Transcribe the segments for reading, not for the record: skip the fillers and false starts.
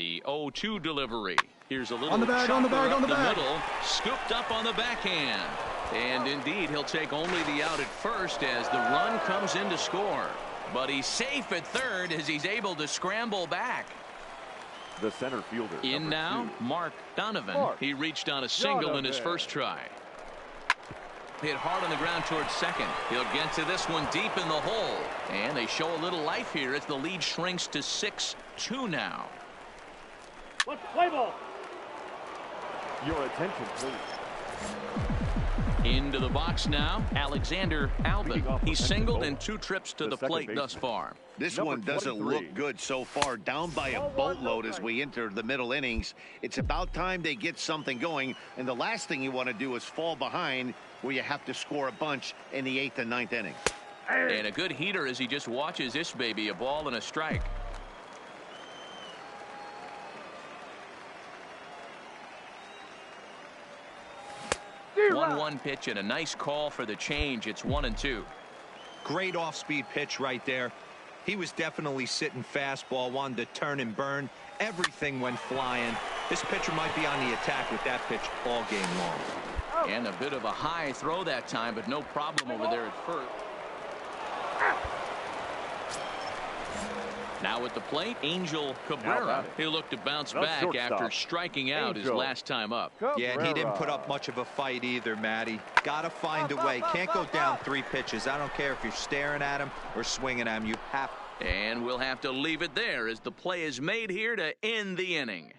The 0-2 delivery. Here's a little on the bag, on the bag, on the bag. middle, scooped up on the backhand. And indeed, he'll take only the out at first as the run comes in to score. But he's safe at third as he's able to scramble back. The center fielder. In now, Mark Donovan. He reached on a single in his first try. Hit hard on the ground towards second. He'll get to this one deep in the hole. And they show a little life here as the lead shrinks to 6-2 now. Let's play ball. Your attention, please. Into the box now, Alexander Albin. He's singled in 2 trips to the plate thus far. This one doesn't look good so far. Down by a boatload as we enter the middle innings. It's about time they get something going. And the last thing you want to do is fall behind where you have to score a bunch in the 8th and 9th inning. And a good heater as he just watches this baby, a ball and a strike. One pitch and a nice call for the change. It's 1-2. Great off-speed pitch right there. He was definitely sitting fastball, wanted to turn and burn. Everything went flying. This pitcher might be on the attack with that pitch all game long. And a bit of a high throw that time, but no problem over there at first. Now at the plate, Angel Cabrera. He'll look to bounce back after striking out his last time up. Yeah, and he didn't put up much of a fight either, Matty. Got to find a way. Can't go down 3 pitches. I don't care if you're staring at him or swinging at him. You have. And we'll have to leave it there as the play is made here to end the inning.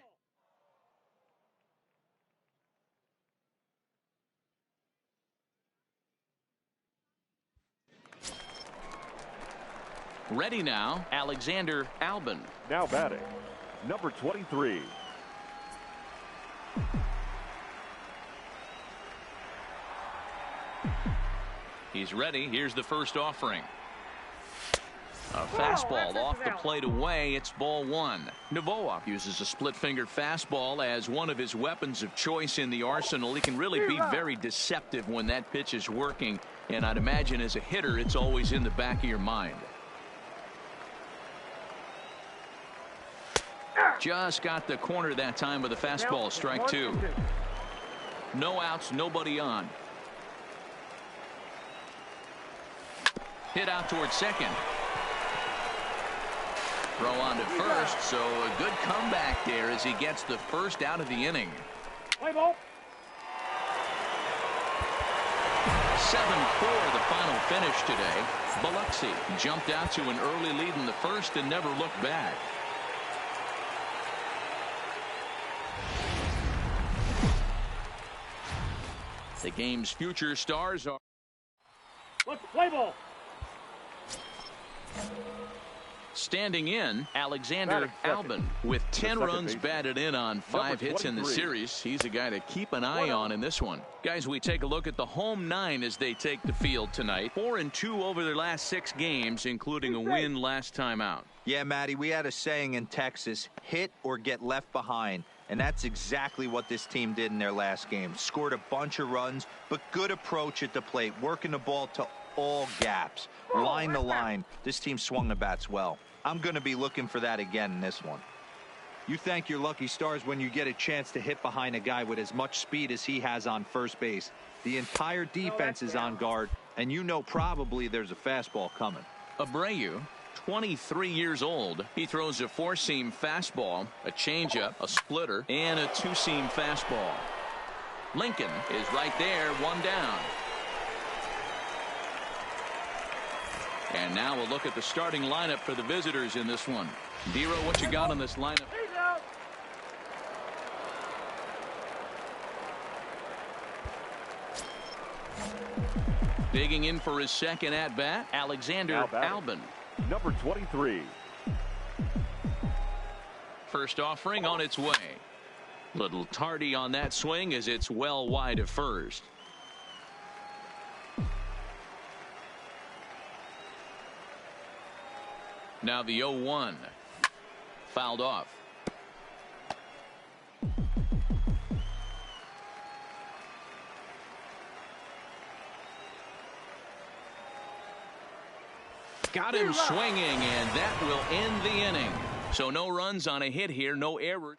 Ready now, Alexander Albin. Now batting, number 23. He's ready. Here's the first offering. A fastball off the plate away. It's ball 1. Novoa uses a split-fingered fastball as one of his weapons of choice in the arsenal. He can really be very deceptive when that pitch is working. And I'd imagine as a hitter, it's always in the back of your mind. Just got the corner that time with a fastball, strike 2. No outs, nobody on. Hit out towards second. Throw on to first, so a good comeback there as he gets the first out of the inning. Play ball. 7-4 the final finish today. Biloxi jumped out to an early lead in the first and never looked back. The game's future stars are. Let's play ball. Standing in, Alexander Albin with 10 runs batted in on 5 hits in the series. He's a guy to keep an eye on in this one. Guys, we take a look at the home 9 as they take the field tonight. 4-2 over their last 6 games, including a win last time out. Yeah, Matty, we had a saying in Texas, hit or get left behind. And that's exactly what this team did in their last game. Scored a bunch of runs, but good approach at the plate, working the ball to all gaps, line to line. This team swung the bats well. I'm going to be looking for that again in this one. You thank your lucky stars when you get a chance to hit behind a guy with as much speed as he has on first base. The entire defense is on guard, and you know probably there's a fastball coming. Abreu, 23 years old. He throws a 4-seam fastball, a changeup, a splitter, and a 2-seam fastball. Lincoln is right there, 1 down. And now we'll look at the starting lineup for the visitors in this one. Dero, what you got on this lineup? Digging in for his second at-bat, Alexander Albin. Number 23. First offering on its way. Little tardy on that swing as it's well wide of first. Now the 0-1. Fouled off. Got him swinging, and that will end the inning. So no runs on a hit here, no error.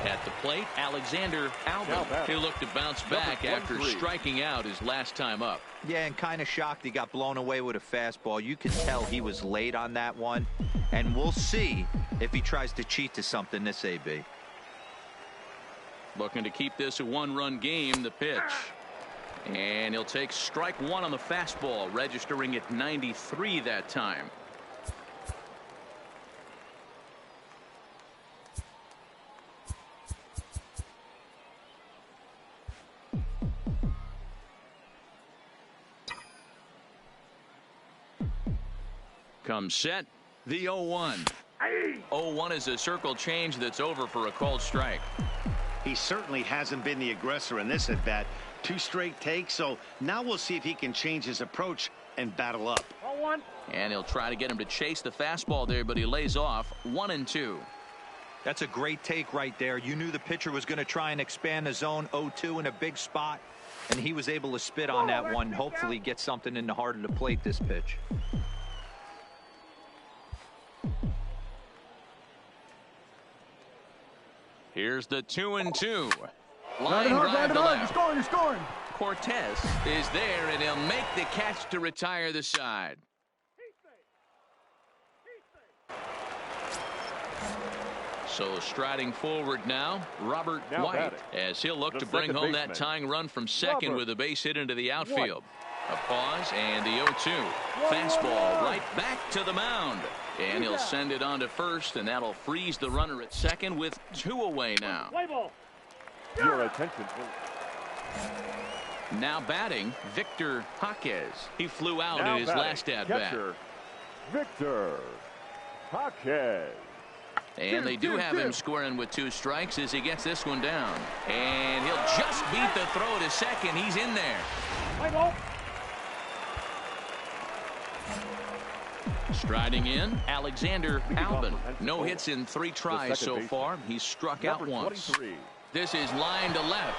At the plate, Alexander Albin. He'll look to bounce back after striking out his last time up. Yeah, and kind of shocked he got blown away with a fastball. You can tell he was late on that one. And we'll see if he tries to cheat to something this AB. Looking to keep this a one-run game, the pitch. And he'll take strike one on the fastball, registering at 93 that time. Comes set, the 0-1. 0-1 is a circle change that's over for a called strike. He certainly hasn't been the aggressor in this at bat. 2 straight takes, so now we'll see if he can change his approach and battle up. 0-1. And he'll try to get him to chase the fastball there, but he lays off 1-2. That's a great take right there. You knew the pitcher was going to try and expand the zone. 0-2 in a big spot, and he was able to spit on that one. Hopefully get something in the heart of the plate this pitch. Here's the 2-2. Line drive to left. You're scoring. Cortez is there, and he'll make the catch to retire the side. So striding forward now, Robert White, as he'll look to bring home that tying run from second with a base hit into the outfield. A pause and the 0-2. Fastball right back to the mound. And he'll send it on to first, and that'll freeze the runner at second with 2 away now. Play ball. Your attention, please. Now batting, Victor Jaquez. He flew out Now in his batting, last at-bat. catcher, Victor Jaquez. And they do have him squaring with 2 strikes as he gets this one down. And he'll just beat the throw to second. He's in there. Play ball. Striding in, Alexander Albin. No hits in 3 tries so far. He's struck out once. 23. This is line to left.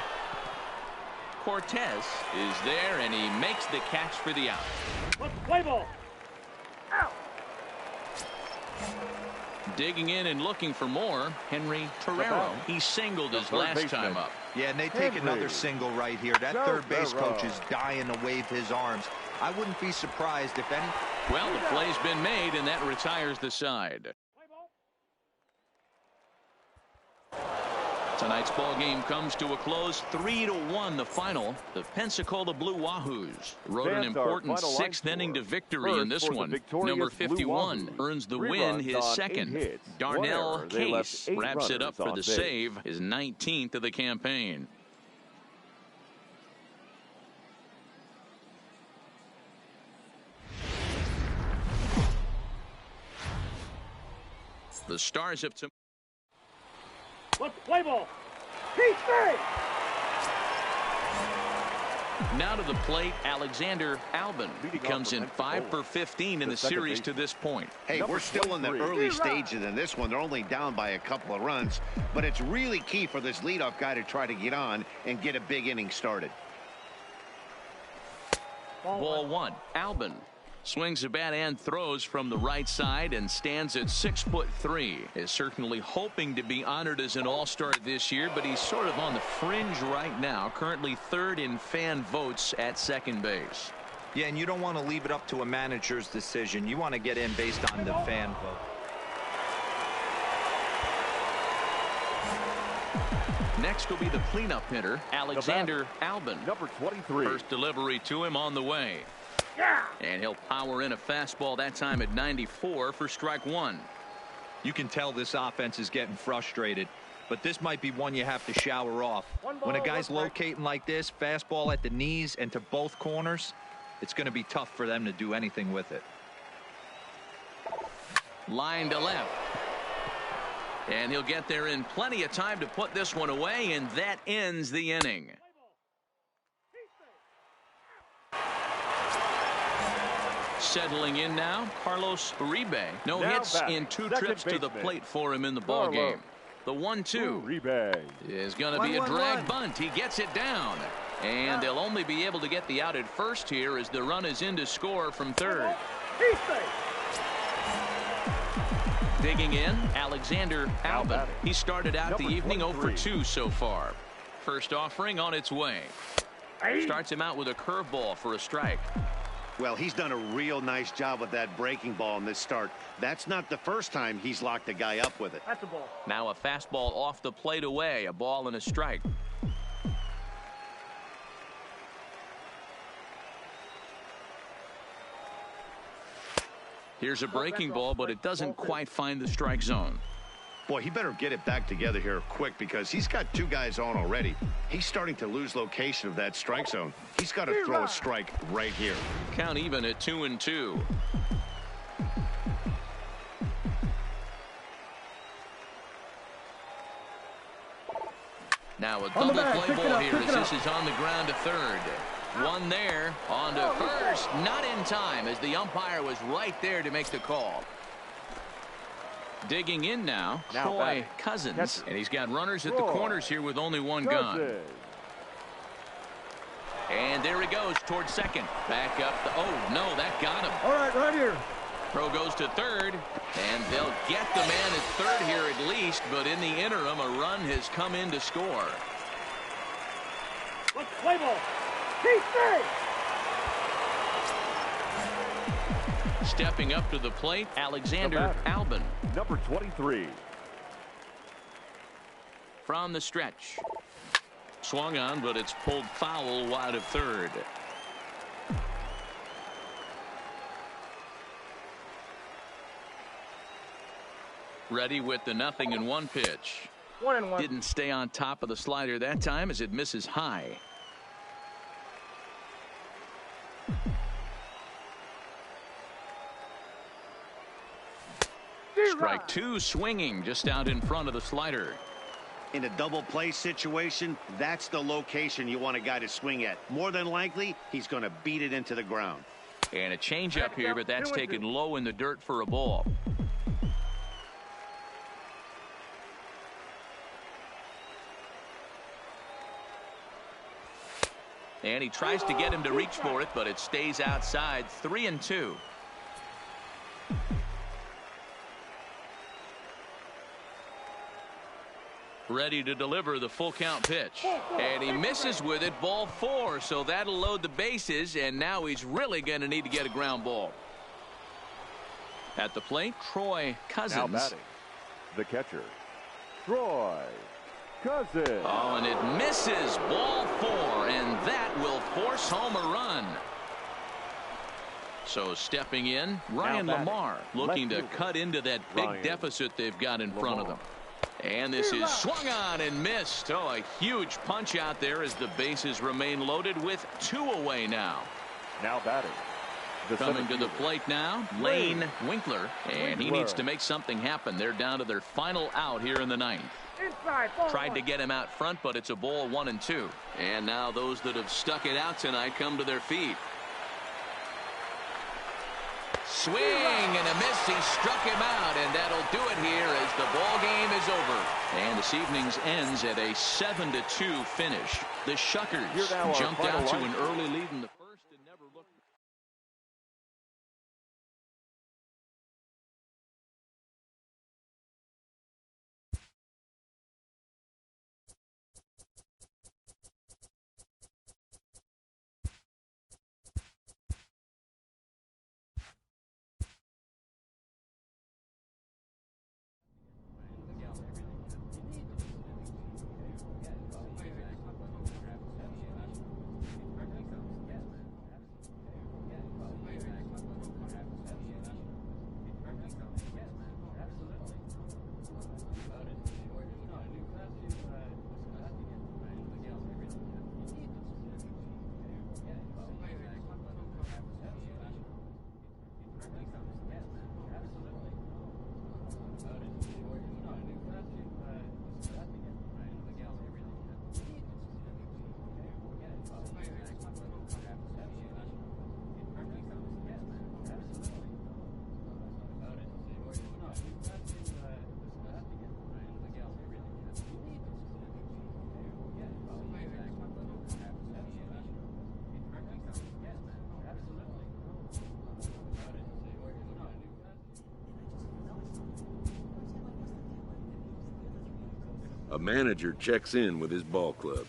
Cortez is there, and he makes the catch for the out. Let's play ball. Out. Digging in and looking for more, Henry Torrero. He singled his last time up. Yeah, and they take another single right here. That third base coach is dying to wave his arms. I wouldn't be surprised if any. Well, the play's been made, and that retires the side. Tonight's ball game comes to a close, 3-1 the final. The Pensacola Blue Wahoos rode an important 6th inning to victory in this one. Number 51 earns the win, his second. Darnell Case wraps it up for the save, his 19th of the campaign. The Stars have to. Let's play ball. Now to the plate, Alexander Albin. He comes in 5 for 15 in the series to this point. Hey, we're still in the early stages in this one. They're only down by a couple of runs, but it's really key for this leadoff guy to try to get on and get a big inning started. Ball 1. Albin swings the bat and throws from the right side and stands at 6'3". Is certainly hoping to be honored as an all-star this year, but he's sort of on the fringe right now. Currently 3rd in fan votes at second base. Yeah, and you don't want to leave it up to a manager's decision. You want to get in based on the fan vote. Next will be the cleanup hitter, Alexander Albin. Number 23. First delivery to him on the way. And he'll power in a fastball that time at 94 for strike 1. You can tell this offense is getting frustrated, but this might be one you have to shower off. When a guy's locating like this, fastball at the knees and to both corners, it's going to be tough for them to do anything with it. Line to left. And he'll get there in plenty of time to put this one away, and that ends the inning. Settling in now, Carlos Uribe. No hits in 2 trips to the plate for him in the ball game. The 1-2 is going to be a drag bunt. He gets it down. And they'll only be able to get the out at first here as the run is in to score from third. He's safe. Digging in, Alexander Albin. He started out the evening 0 for 2 so far. First offering on its way. Starts him out with a curveball for a strike. Well, he's done a real nice job with that breaking ball in this start. That's not the first time he's locked a guy up with it. That's a ball. Now a fastball off the plate away, a ball and a strike. Here's a breaking ball, but it doesn't quite find the strike zone. Boy, he better get it back together here quick because he's got two guys on already. He's starting to lose location of that strike zone. He's got to throw a strike right here. Count even at 2-2. Now a double play ball here as this is on the ground to third. One there, on to first, not in time as the umpire was right there to make the call. Digging in now, Troy Cousins, and he's got runners at the corners here with only one gun. And there he goes towards second. Back up. Oh, no, that got him. All right here. Throw goes to third, and they'll get the man at third here at least, but in the interim, a run has come in to score. Let's play ball. He's safe. Stepping up to the plate, Alexander Albin. Number 23. From the stretch. Swung on, but it's pulled foul wide of third. Ready with the 0-1 pitch. 1-1. Didn't stay on top of the slider that time as it misses high. Strike two, swinging just out in front of the slider. In a double play situation, that's the location you want a guy to swing at. More than likely, he's going to beat it into the ground. And a changeup here, but that's taken low in the dirt for a ball. And he tries to get him to reach for it, but it stays outside. 3-2. Ready to deliver the full count pitch. And he misses with it, ball 4. So that'll load the bases, and now he's really going to need to get a ground ball. At the plate, Troy Cousins. Now batting, the catcher, Troy Cousins. Oh, and it misses, ball 4, and that will force home a run. So stepping in, Ryan Lamar looking to cut into that big deficit they've got in front of them. And this is swung on and missed. Oh, a huge punch out there as the bases remain loaded with 2 away now. Now batting. Coming to the plate now, Lane Winkler. And he needs to make something happen. They're down to their final out here in the 9th. Tried to get him out front, but it's a ball 1-2. And now those that have stuck it out tonight come to their feet. Swing and a miss. He struck him out, and that'll do it here as the ball game is over. And this evening's ends at a 7-2 finish. The Shuckers jumped out to an early lead in the first and never looked. A manager checks in with his ball club.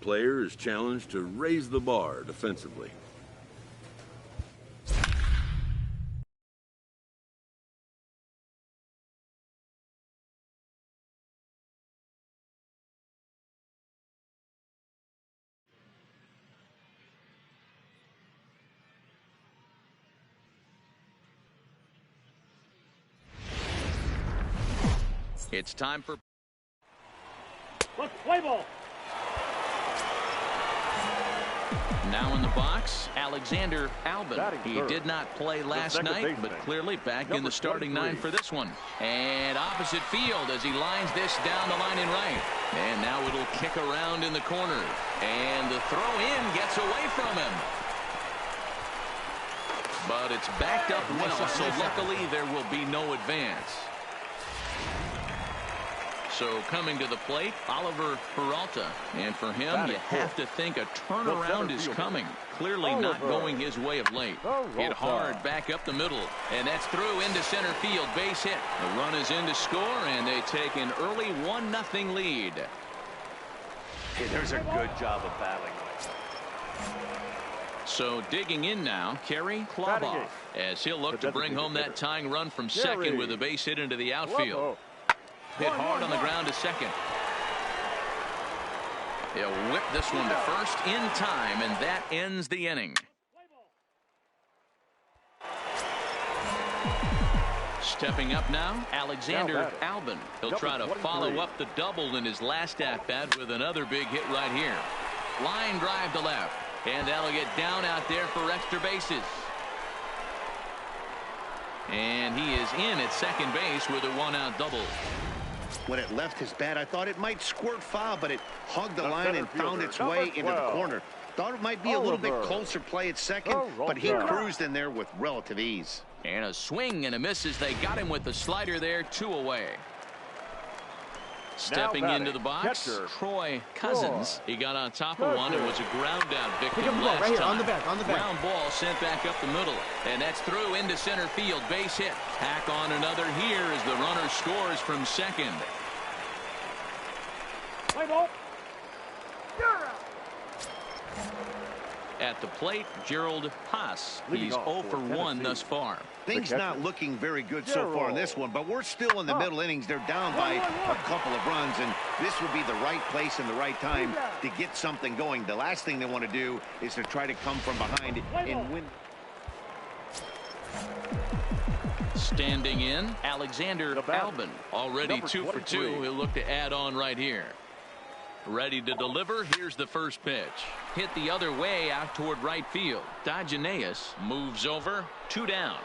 player is challenged to raise the bar defensively. It's time for Let's play ball. now in the box, Alexander Albin. He did not play last night, but clearly back in the starting 9 for this one. And opposite field as he lines this down the line in right. And now it'll kick around in the corner. And the throw in gets away from him. But it's backed up well, so luckily there will be no advance. So coming to the plate, Oliver Peralta. And for him, you have to think a turnaround is coming. Clearly not going his way of late. Hit hard back up the middle. And that's through into center field. Base hit. The run is in to score, and they take an early 1-0 lead. Hey, there's a good job of battling. So digging in now, Kerry Kloboff, as he'll look to bring home that tying run from second with a base hit into the outfield. Hit hard on the ground to second. He'll whip this one to first in time, and that ends the inning. Stepping up now, Alexander Albin. He'll try to follow up the double in his last at-bat with another big hit right here. Line drive to left, and that'll get down out there for extra bases. And he is in at second base with a 1-out double. When it left his bat, I thought it might squirt foul, but it hugged the line and found its way into the corner. Thought it might be a little bit closer play at second, but he cruised in there with relative ease. And a swing and a miss as they got him with the slider there, 2 away. Stepping into the box, Troy Cousins. He got on top of one. It was a ground out victim last right here, time. on the back. Ground ball sent back up the middle. And that's through into center field. Base hit. Tack on another here as the runner scores from second. Play ball. You're out. At the plate, Gerald Haas. He's 0 for 1 thus far. Things not looking very good so far in this one, but we're still in the middle innings. They're down by a couple of runs, and this would be the right place and the right time to get something going. The last thing they want to do is to try to come from behind and win. Standing in, Alexander Albin. Already 2 for 2. He'll look to add on right here. Ready to deliver. Here's the first pitch. Hit the other way out toward right field. Dodgenaeus moves over. 2 down.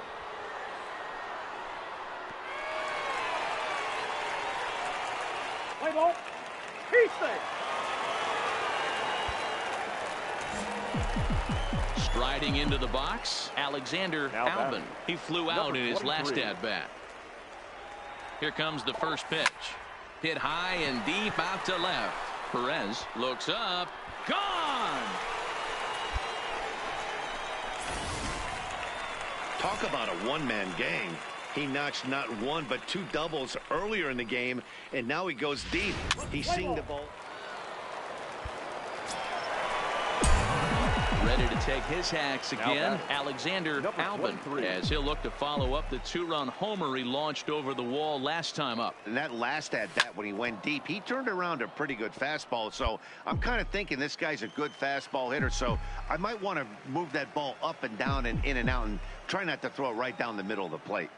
Play ball. He's safe. Striding into the box, Alexander Albin. He flew out in his last at-bat. Here comes the first pitch. Hit high and deep out to left. Perez looks up. Gone! Talk about a one-man gang. He notched not 1 but 2 doubles earlier in the game, and now he goes deep. He's seeing the ball. Ready to take his hacks again, Alexander Albin, as he'll look to follow up the 2-run homer he launched over the wall last time up. And that last at-bat when he went deep, he turned around a pretty good fastball. So I'm kind of thinking this guy's a good fastball hitter. So I might want to move that ball up and down and in and out and try not to throw it right down the middle of the plate.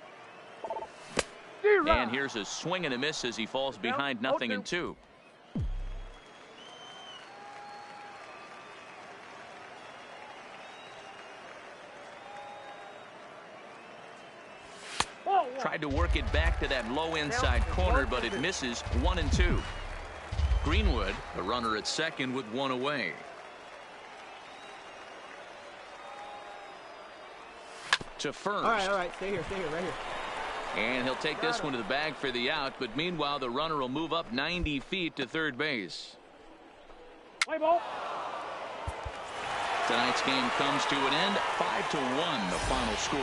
And here's a swing and a miss as he falls behind 0-2. Tried to work it back to that low inside corner, but it misses. 1-2. Greenwood, the runner at second with 1 away. To first. All right. Stay here, right here. And he'll take this one to the bag for the out, but meanwhile the runner will move up 90 feet to third base. Play ball. Tonight's game comes to an end. 5-1 the final score.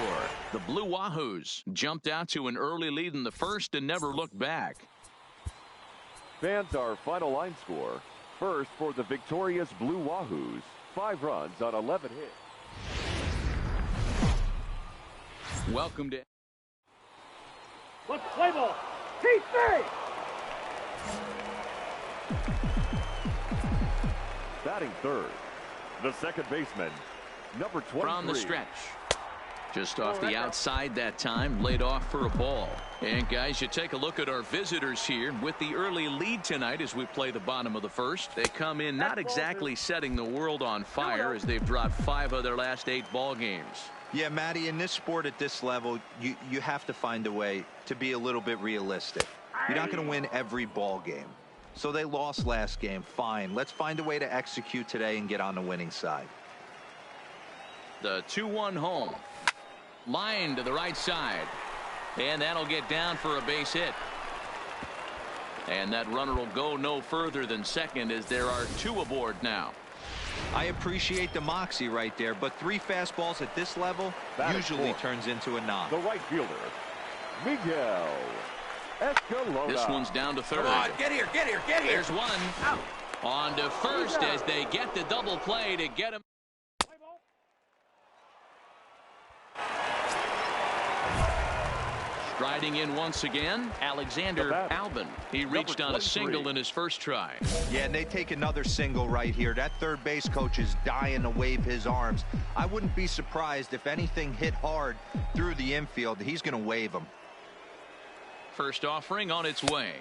The Blue Wahoos jumped out to an early lead in the first and never looked back. Fans, our final line score, first for the victorious Blue Wahoos. 5 runs on 11 hits. Welcome to. Let's play ball. PC! Batting third, the second baseman, number 23. From the stretch. Just off the outside that time, laid off for a ball. And guys, you take a look at our visitors here with the early lead tonight as we play the bottom of the first. They come in not exactly setting the world on fire as they've dropped 5 of their last 8 ball games. Yeah, Matty, in this sport at this level, you have to find a way to be a little bit realistic. You're not going to win every ball game. So they lost last game. Fine. Let's find a way to execute today and get on the winning side. The 2-1 home. Line to the right side. And that'll get down for a base hit. And that runner will go no further than second as there are 2 aboard now. I appreciate the moxie right there, but 3 fastballs at this level usually turns into a knock. The right fielder, Miguel Escalona. This one's down to third. Come on, get here, get here, get here. There's one. Out. On to first as they get the double play to get him. Striding in once again, Alexander Albin. He reached on a single in his first try. Yeah, and they take another single right here. That third base coach is dying to wave his arms. I wouldn't be surprised if anything hit hard through the infield. He's going to wave them. First offering on its way.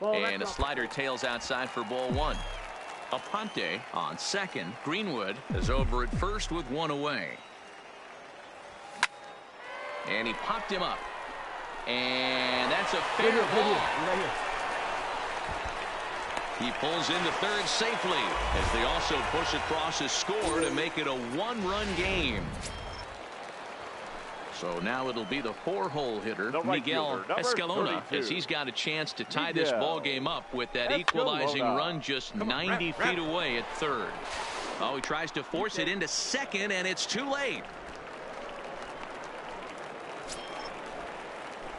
And a slider tails outside for ball 1. Aponte on second. Greenwood is over at first with 1 away. And he popped him up. And that's a fair ball. He pulls into third safely as they also push across his score to make it a 1-run game. So now it'll be the 4-hole hitter, Miguel Escalona, as he's got a chance to tie this ball game up with that equalizing run just 90 feet away at third. Oh, he tries to force it into second, and it's too late.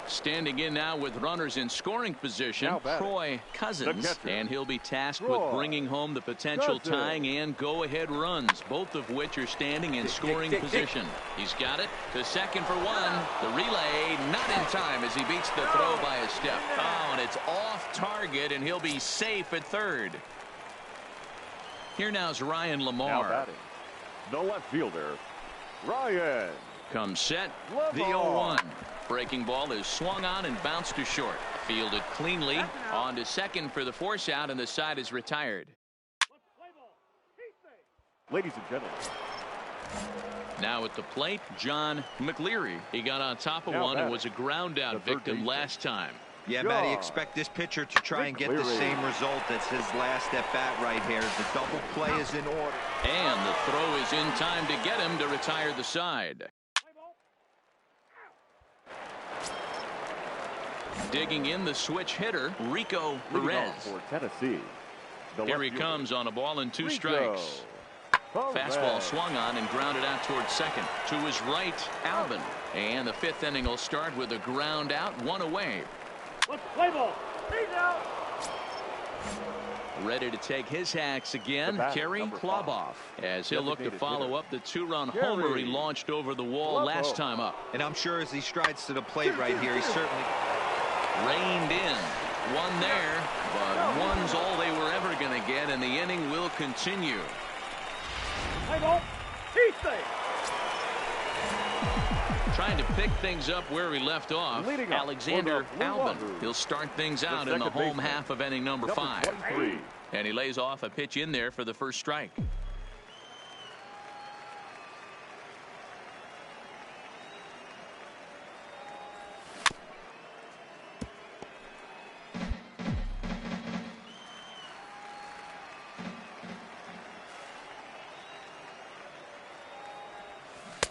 Standing in now with runners in scoring position, Troy Cousins, and he'll be tasked with bringing home the potential tying and go-ahead runs, both of which are standing in scoring position. He's got it to second for 1. The relay not in time as he beats the throw by a step. Oh, and it's off target, and he'll be safe at third. Here now is Ryan Lamar. Now batting, the left fielder, Ryan. Comes set, the 0-1. Breaking ball is swung on and bounced to short. Fielded cleanly. On to second for the force out, and the side is retired. Ladies and gentlemen. Now at the plate, John McLeary. He got on top of one and was a ground out victim last time. Yeah, Matty, expect this pitcher to try and get the same result as his last at bat right here. The double play is in order. And the throw is in time to get him to retire the side. Digging in the switch hitter, Rico Perez. For Tennessee. Here he comes on a ball and 2 strikes. Fastball swung on and grounded out towards second. To his right, Albin. And the 5th inning will start with a ground out, 1 away. Let's play ball. He's out. Ready to take his hacks again, Kerry Kloboff, as he'll look to follow up the 2-run homer he launched over the wall last time up. And I'm sure as he strides to the plate right here, he certainly reined in. 1 there, but 1's all they were ever going to get, and the inning will continue. Play ball. He's safe. Trying to pick things up where he left off, Alexander Albin. He'll start things out in the home half of inning number 5. And he lays off a pitch in there for the first strike.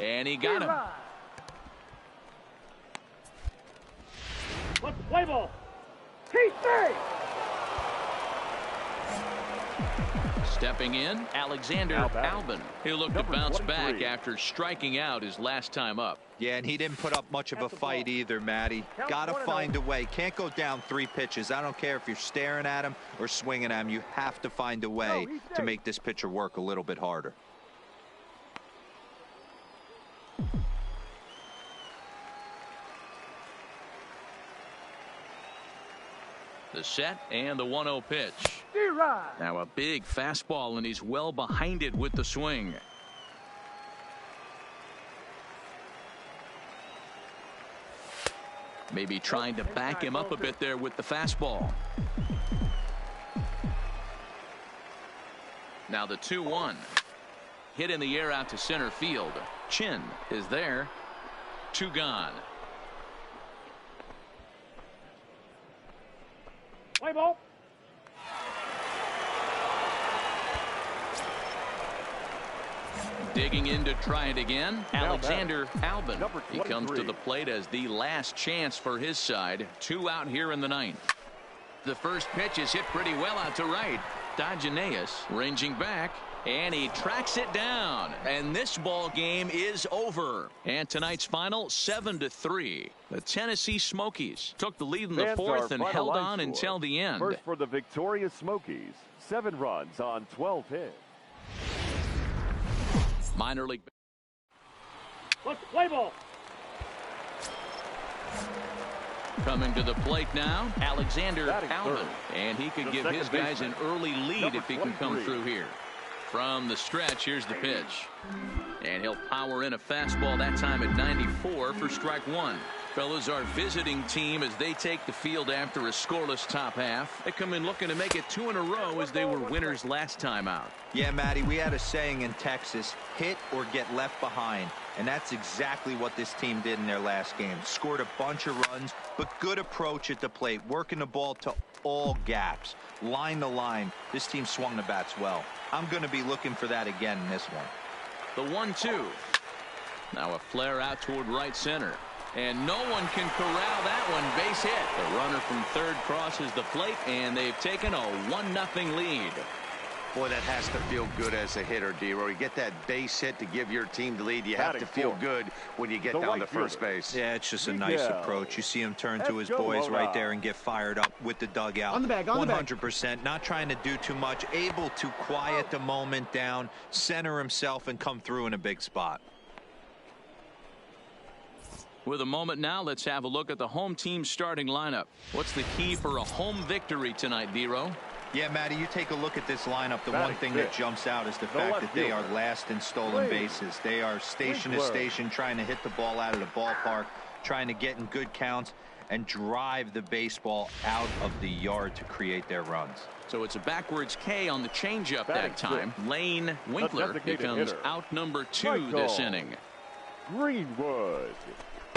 And he got him. Let's play ball. He's safe. Stepping in, Alexander Albon. He'll look to bounce back after striking out his last time up. Yeah, and he didn't put up much of a fight either, Matty. Got to find a way. Can't go down 3 pitches. I don't care if you're staring at him or swinging at him. You have to find a way to make this pitcher work a little bit harder. The set and the 1-0 pitch. Now a big fastball, and he's well behind it with the swing. Maybe trying to back him up a bit there with the fastball. Now the 2-1. Hit in the air out to center field. Chin is there. 2 gone. Play ball. Digging in to try it again, Alexander Albon. He comes to the plate as the last chance for his side. 2 out here in the 9th. The first pitch is hit pretty well out to right. Dodgenaeus ranging back, and he tracks it down. And this ball game is over. And tonight's final, 7-3. The Tennessee Smokies took the lead in the 4th and held on until the end. First for the victorious Smokies, 7 runs on 12 hits. Minor league. Let's play ball. Coming to the plate now, Alexander Albon. And he could give his guys an early lead if he can come through here. From the stretch, here's the pitch. And he'll power in a fastball, that time at 94 for strike 1. Fellas, our visiting team, as they take the field after a scoreless top half, they come in looking to make it 2 in a row as they were winners last time out. Yeah, Matty, we had a saying in Texas, hit or get left behind. And that's exactly what this team did in their last game. Scored a bunch of runs, but good approach at the plate, working the ball to all gaps, line to line. This team swung the bats well. I'm going to be looking for that again in this one. The 1-2. Now a flare out toward right center. And no one can corral that one. Base hit. The runner from third crosses the plate, and they've taken a 1-0 lead. Boy, that has to feel good as a hitter, D-Roy. You get that base hit to give your team the lead. You have to feel good when you get down to first base. Yeah, it's just a nice approach. You see him turn to his boys right there and get fired up with the dugout. On the bag, on the bag. 100%. Not trying to do too much. Able to quiet the moment down, center himself, and come through in a big spot. With a moment now, let's have a look at the home team starting lineup. What's the key for a home victory tonight, D-Roy? Yeah, Matty, you take a look at this lineup. The one thing that jumps out is the fact that they are last in stolen bases. They are station to station trying to hit the ball out of the ballpark, trying to get in good counts and drive the baseball out of the yard to create their runs. So it's a backwards K on the changeup that time. Lane Winkler becomes out number 2 this inning. Greenwood.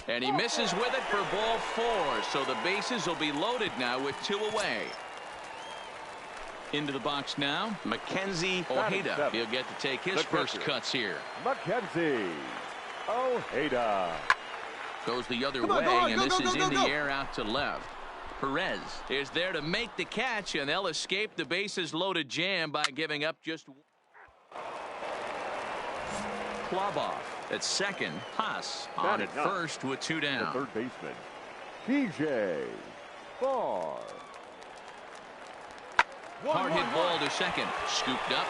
And he misses with it for ball 4. So the bases will be loaded now with 2 away. Into the box now, Mackenzie Ojeda. He'll get to take his first cuts here. Mackenzie Ojeda. Goes the other way, and this is in the air out to left. Perez is there to make the catch, and they'll escape the bases loaded jam by giving up just Kloboff at second. Haas on at first with 2 down. The third baseman, PJ Barr. Hard hit ball to second. Scooped up.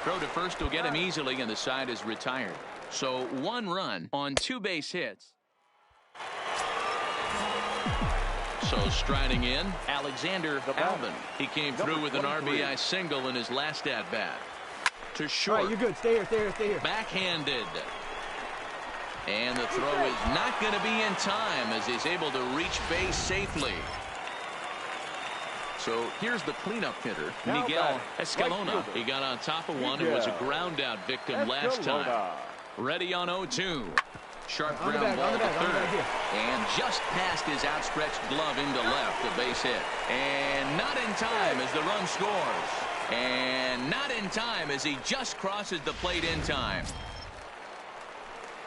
Throw to first will get him easily, and the side is retired. So 1 run on 2 base hits. So striding in, Alexander Albon. He came through with an RBI single in his last at-bat. To short. All right, you're good. Stay here, stay here, stay here. Backhanded. And the throw is not going to be in time as he's able to reach base safely. So here's the cleanup hitter, Miguel Escalona. He got on top of one and was a ground out victim last time. Ready on 0-2. Sharp ground ball to third. And just past his outstretched glove into left, the base hit. And not in time as the run scores. And not in time as he just crosses the plate in time.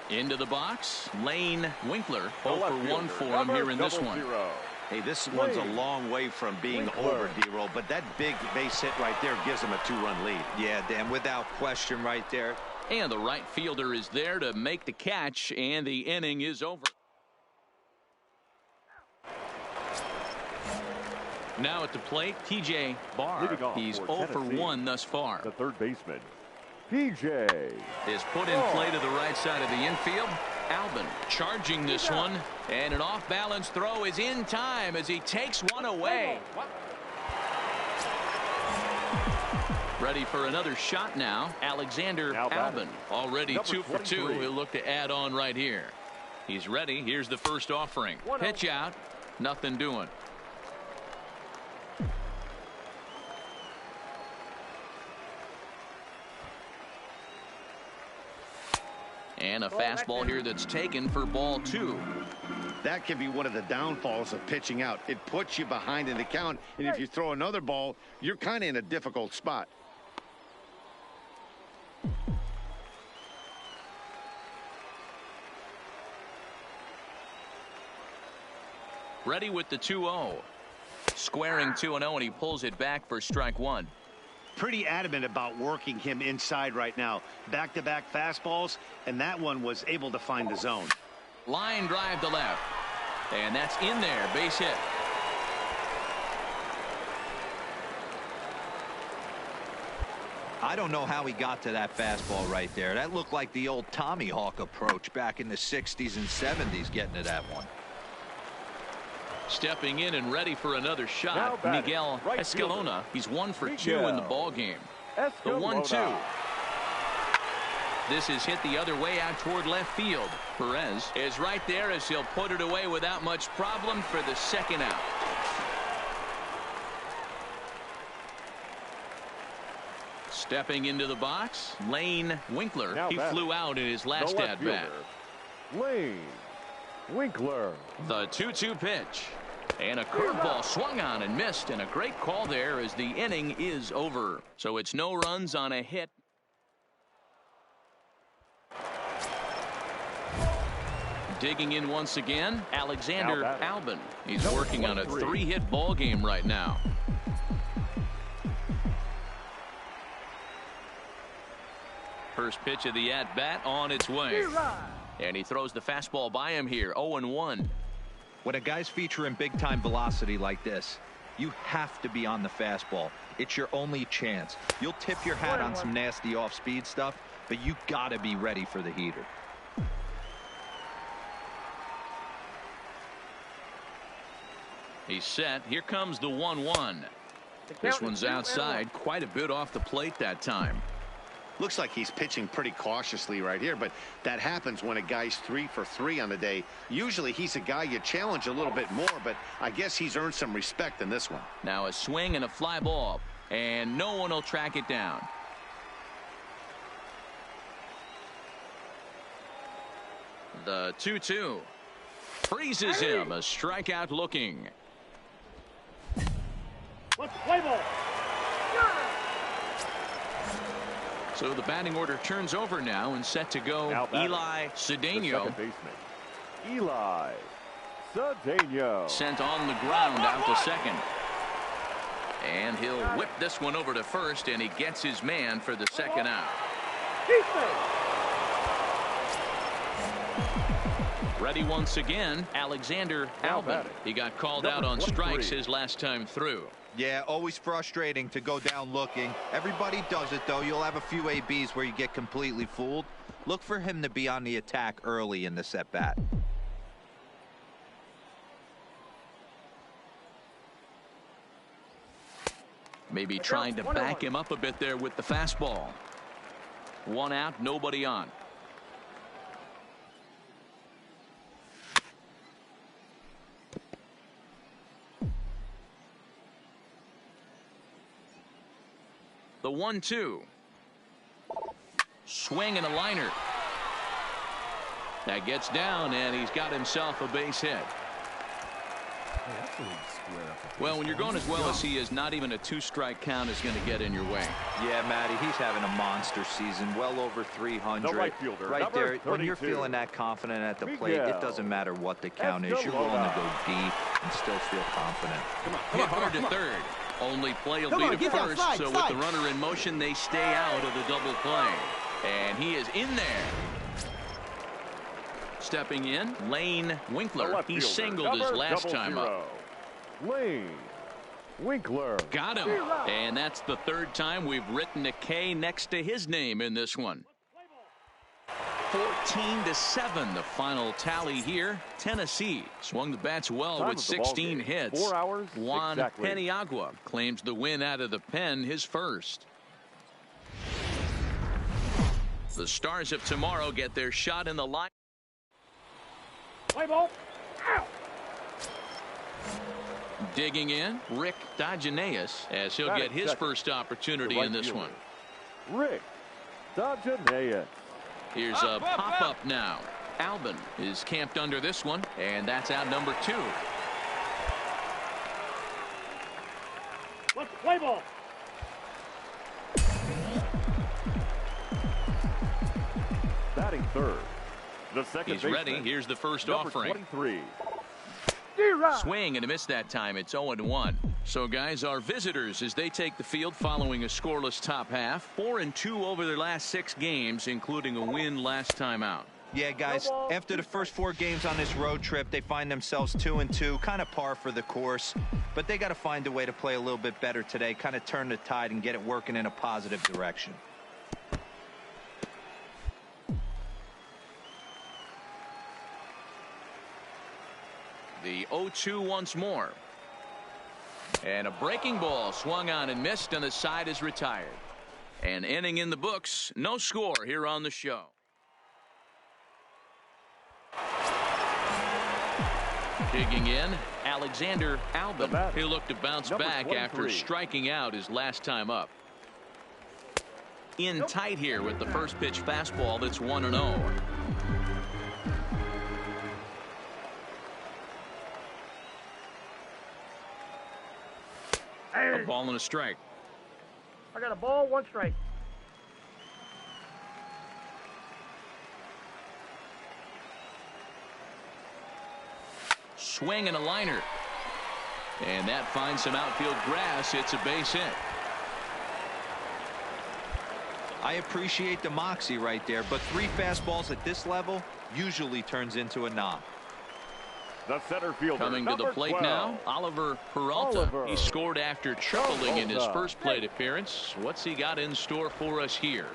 Into the box, Lane Winkler. 0 for 1 for him here in this one. Hey, this one's a long way from being over, D-Roll, but that big base hit right there gives him a 2-run lead. Yeah, Dan, without question right there. And the right fielder is there to make the catch, and the inning is over. Now at the plate, TJ Barr. He's 0 for 1 thus far. The third baseman, TJ. Is put in play to the right side of the infield. Albin charging this one, and an off-balance throw is in time as he takes one away. Ready for another shot now. Alexander Albin, already 2 for 2. He'll look to add on right here. He's ready. Here's the first offering. Pitch out. Nothing doing. And a fastball here that's taken for ball 2. That can be one of the downfalls of pitching out. It puts you behind in the count, and if you throw another ball, you're kind of in a difficult spot. Ready with the 2-0. Squaring 2-0, and he pulls it back for strike 1. Pretty adamant about working him inside right now. Back-to-back fastballs, and that one was able to find the zone. Line drive to left. And that's in there. Base hit. I don't know how he got to that fastball right there. That looked like the old Tommy Hawk approach back in the 60s and 70s getting to that one. Stepping in and ready for another shot, Miguel Escalona. He's 1 for 2 in the ball game. The 1-2. This is hit the other way out toward left field. Perez is right there as he'll put it away without much problem for the second out. Stepping into the box, Lane Winkler. He flew out in his last at-bat. Lane Winkler. The 2-2 pitch. And a curveball swung on and missed, and a great call there as the inning is over. So it's no runs on a hit. Digging in once again, Alexander Albin. He's working on a 3-hit ball game right now. First pitch of the at-bat on its way. And he throws the fastball by him here, 0-1. When a guy's featuring big-time velocity like this, you have to be on the fastball. It's your only chance. You'll tip your hat on some nasty off-speed stuff, but you gotta be ready for the heater. He's set. Here comes the 1-1. This one's outside, quite a bit off the plate that time. Looks like he's pitching pretty cautiously right here, but that happens when a guy's 3 for 3 on the day. Usually he's a guy you challenge a little bit more, but I guess he's earned some respect in this one. Now a swing and a fly ball, and no one will track it down. The 2-2 freezes him. A strikeout looking. Let's play ball. So the batting order turns over now and set to go. Eli Cedeno. Second baseman, Eli Cedeno. Sent on the ground out to second. And he'll whip this one over to first, and he gets his man for the second out. Ready once again, Alexander Albin. He got called out on strikes his last time through. Yeah, always frustrating to go down looking. Everybody does it, though. You'll have a few ABs where you get completely fooled. Look for him to be on the attack early in this at-bat. Maybe trying to back him up a bit there with the fastball. 1 out, nobody on. The 1-2. Swing and a liner. That gets down, and he's got himself a base hit. Well, when you're going as well as he is, not even a 2-strike count is going to get in your way. Yeah, Matty, he's having a monster season, well over 300. The right fielder, right there, 32. when you're feeling that confident at the plate, it doesn't matter what the count is. You're willing to go deep. and still feel confident. Hit hard to third. Only play will be to first, so with the runner in motion, they stay out of the double play. And he is in there. Stepping in, Lane Winkler. He singled his last time up. Lane Winkler. Got him. And that's the third time we've written a K next to his name in this one. 14-7, the final tally here. Tennessee swung the bats well with 16 hits. 4 hours. Juan Exactly. Peniagua claims the win out of the pen, his first. The Stars of tomorrow get their shot in the line. Play ball. Ow. Digging in, Rick Dagenaeus, as he'll get his first opportunity in this one. Rick Dagenaeus. Here's a pop-up now. Albin is camped under this one, and that's out number 2. Let's play ball. Batting third. The second He's baseman, ready. Here's the first number offering. 23. Swing and a miss that time. It's 0-1. So, guys, our visitors, as they take the field following a scoreless top half, 4-2 over their last 6 games, including a win last time out. Yeah, guys, after the first 4 games on this road trip, they find themselves 2-2, kind of par for the course. But they got to find a way to play a little bit better today, kind of turn the tide and get it working in a positive direction. The 0-2 once more. And a breaking ball swung on and missed, and the side is retired. An inning in the books. No score here on the show. Digging in, Alexander Albin. He'll look to bounce back 23. after striking out his last time up. In tight here with the first pitch fastball that's 1-0. A ball and a strike. I got a ball, 1 strike. Swing and a liner. And that finds some outfield grass. It's a base hit. I appreciate the moxie right there, but 3 fastballs at this level usually turns into a knock. The center fielder, coming to the plate 12. now, Oliver Peralta. He scored after tripling in his first plate appearance. What's he got in store for us here?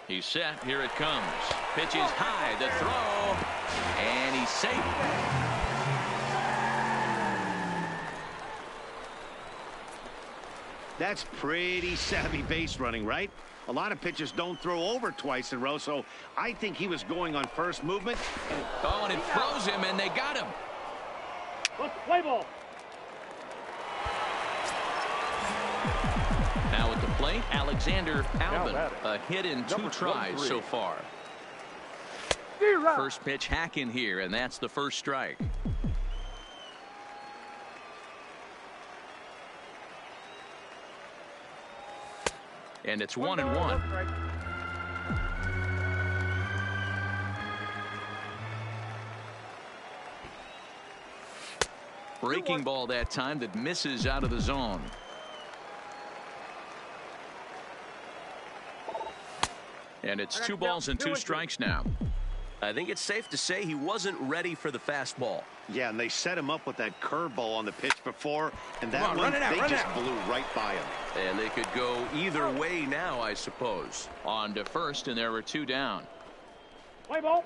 He's set. Here it comes. Pitch is high. The throw. And he's safe. That's pretty savvy base running, right? A lot of pitchers don't throw over twice in a row, so I think he was going on first movement. Oh, and it froze him, and they got him. Let's play ball. Now at the plate, Alexander Albin. A hit in 2 tries so far. First pitch hack in here, and that's the first strike. And it's 1-1. Breaking ball that time that misses out of the zone. And it's 2 balls and 2 strikes now. I think it's safe to say he wasn't ready for the fastball. Yeah, and they set him up with that curveball on the pitch before, and that one, they just blew right by him. And they could go either way now, I suppose. On to first, and there were 2 down. Play ball.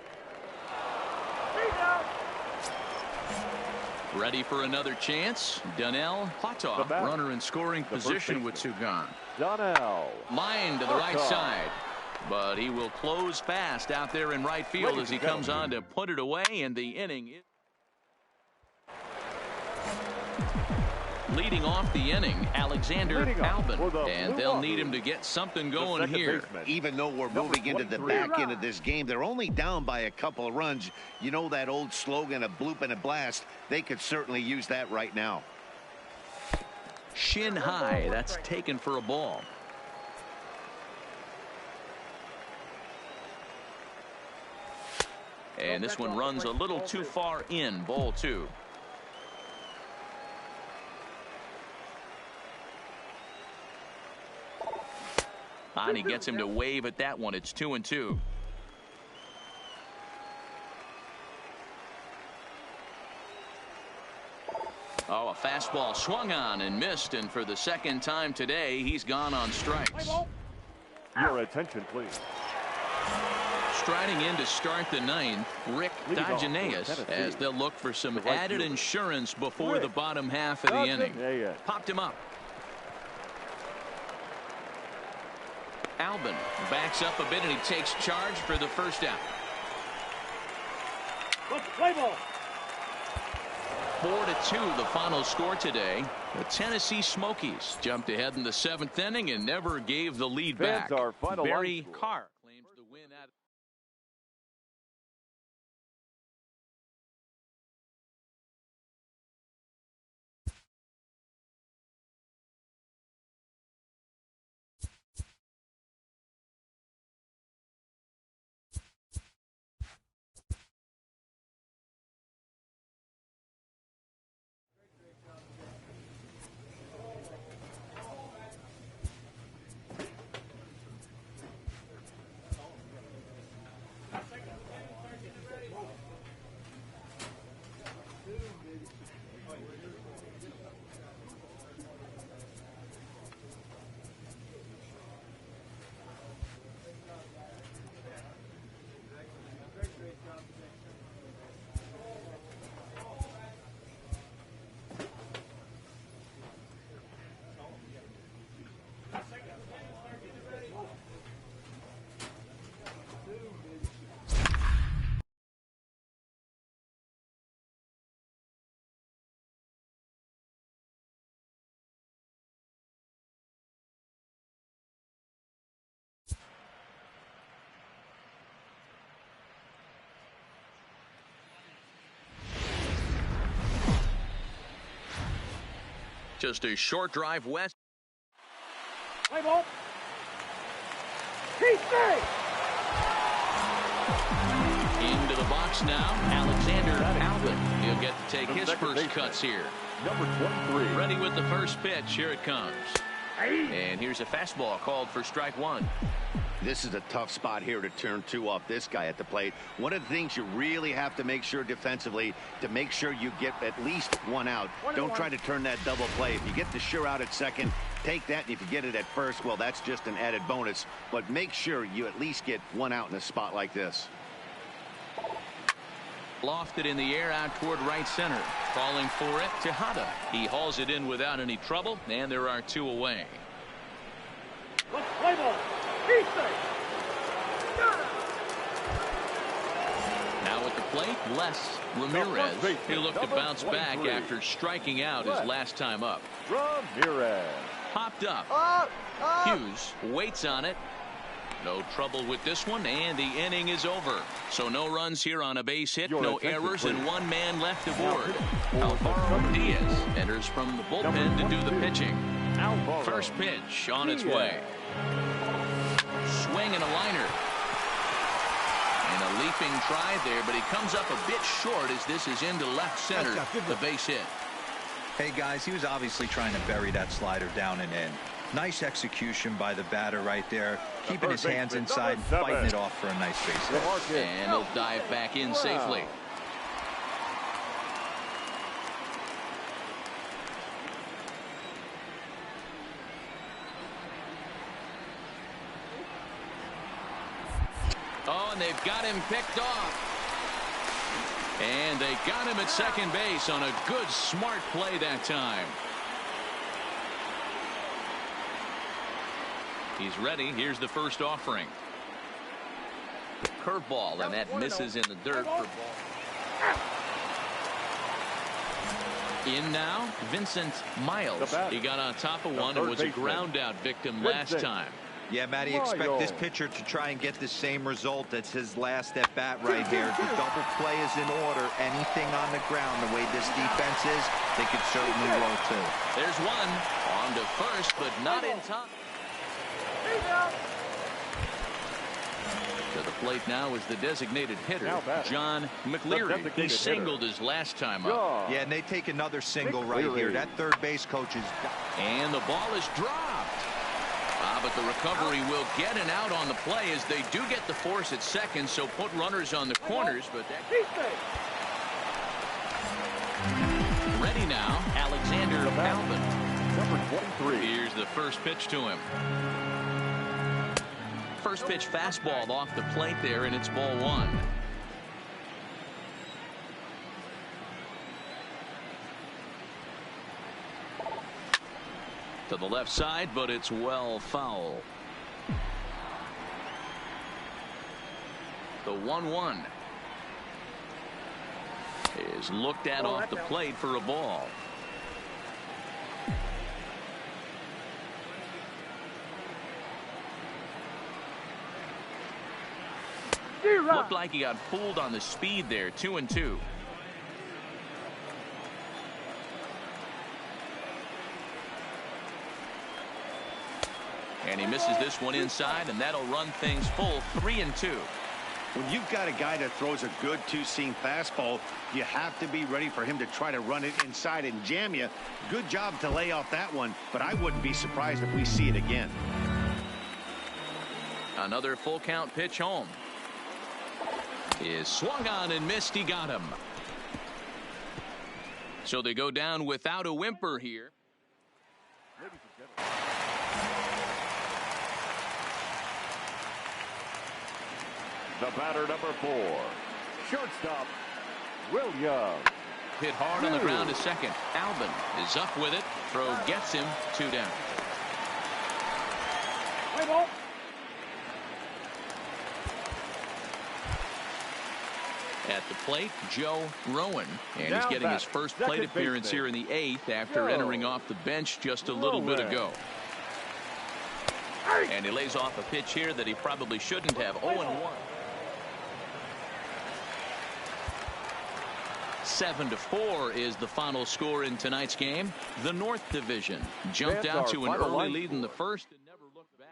Ready for another chance. Donnell Hottoff, runner in scoring position with 2 gone. Donnell. Line to the right side. But he will close fast out there in right field as he comes on to put it away, and the inning is leading off the inning, Alexander Albin, and they'll need him to get something going here. Even though we're moving into the back end of this game, they're only down by a couple of runs. You know that old slogan, a bloop and a blast. They could certainly use that right now. Shin high, that's taken for a ball. And this one runs a little too far in. Ball 2. And he gets him to wave at that one. It's 2-2. Oh, a fastball swung on and missed, and for the second time today, he's gone on strikes. Your attention, please. Striding in to start the ninth, Rick Digeneus, as they'll look for some added insurance before the bottom half of the inning. Popped him up. Albin backs up a bit, and he takes charge for the first out. Play ball. 4-2 the final score today. The Tennessee Smokies jumped ahead in the 7th inning and never gave the lead back. Barry Carr claims the win at just a short drive west. Play ball. He stays. Into the box now, Alexander Albin. He'll get to take his first cuts here. Number 23. Ready with the first pitch. Here it comes. And here's a fastball called for strike 1. This is a tough spot here to turn 2 off this guy at the plate. One of the things you really have to make sure defensively to make sure you get at least 1 out. Don't try to turn that double play. If you get the sure out at second, take that, and if you get it at first, well, that's just an added bonus. But make sure you at least get 1 out in a spot like this. Lofted in the air out toward right center. Calling for it, Tejada. He hauls it in without any trouble, and there are 2 away. Play ball. He stays. Now at the plate, Les Ramirez. He looked to bounce back 23. after striking out his last time up. Ramirez. Popped up. Hughes waits on it. No trouble with this one, and the inning is over. So no runs here on a base hit, no errors, and 1 man left aboard. Alvaro Diaz enters from the bullpen to do the pitching. First pitch on its way. Swing and a liner. And a leaping try there, but he comes up a bit short as this is into left center, the base hit. Hey, guys, he was obviously trying to bury that slider down and in. Nice execution by the batter right there, keeping his hands inside, fighting it off for a nice base hit. And he'll dive back in safely. Oh, and they've got him picked off. And they got him at second base on a good, smart play that time. He's ready. Here's the first offering. Curveball, and that misses in the dirt for ball. In now, Vincent Miles. He got on top of one and was a ground out victim last time. Yeah, Matty, expect this pitcher to try and get the same result as his last at bat right here. The double play is in order. Anything on the ground, the way this defense is, they could certainly roll too. There's one on to first, but not in time. To the plate now is the designated hitter, John The McLeary. He designated singled hitter. his last time up. Yeah, and they take another single right here. That third base coach is... And the ball is dropped. But the recovery will get an out on the play as they do get the force at second, so put runners on the corners. But that... Ready now, Alexander Alvin. Number 23. Here's the first pitch to him. First pitch fastball off the plate there, and it's ball one. To the left side, but it's well foul. The 1-1 is looked at off the plate for a ball. Looked like he got fooled on the speed there. 2-2. And he misses this one inside, and that'll run things full. 3-2. When you've got a guy that throws a good two-seam fastball, you have to be ready for him to try to run it inside and jam you. Good job to lay off that one, but I wouldn't be surprised if we see it again. Another full count pitch home. Is swung on and missed. He got him. So they go down without a whimper here. The batter, number 4. Shortstop, Williams. Hit hard on the ground to second. Alvin is up with it. Throw gets him. 2 down. Play ball. At the plate, Joe Rowan. And he's getting his first plate appearance here in the 8th after entering off the bench just a little bit ago. And he lays off a pitch here that he probably shouldn't have. 0-1. 7-4 is the final score in tonight's game. The North Division jumped out to an early lead in the first and never looked back.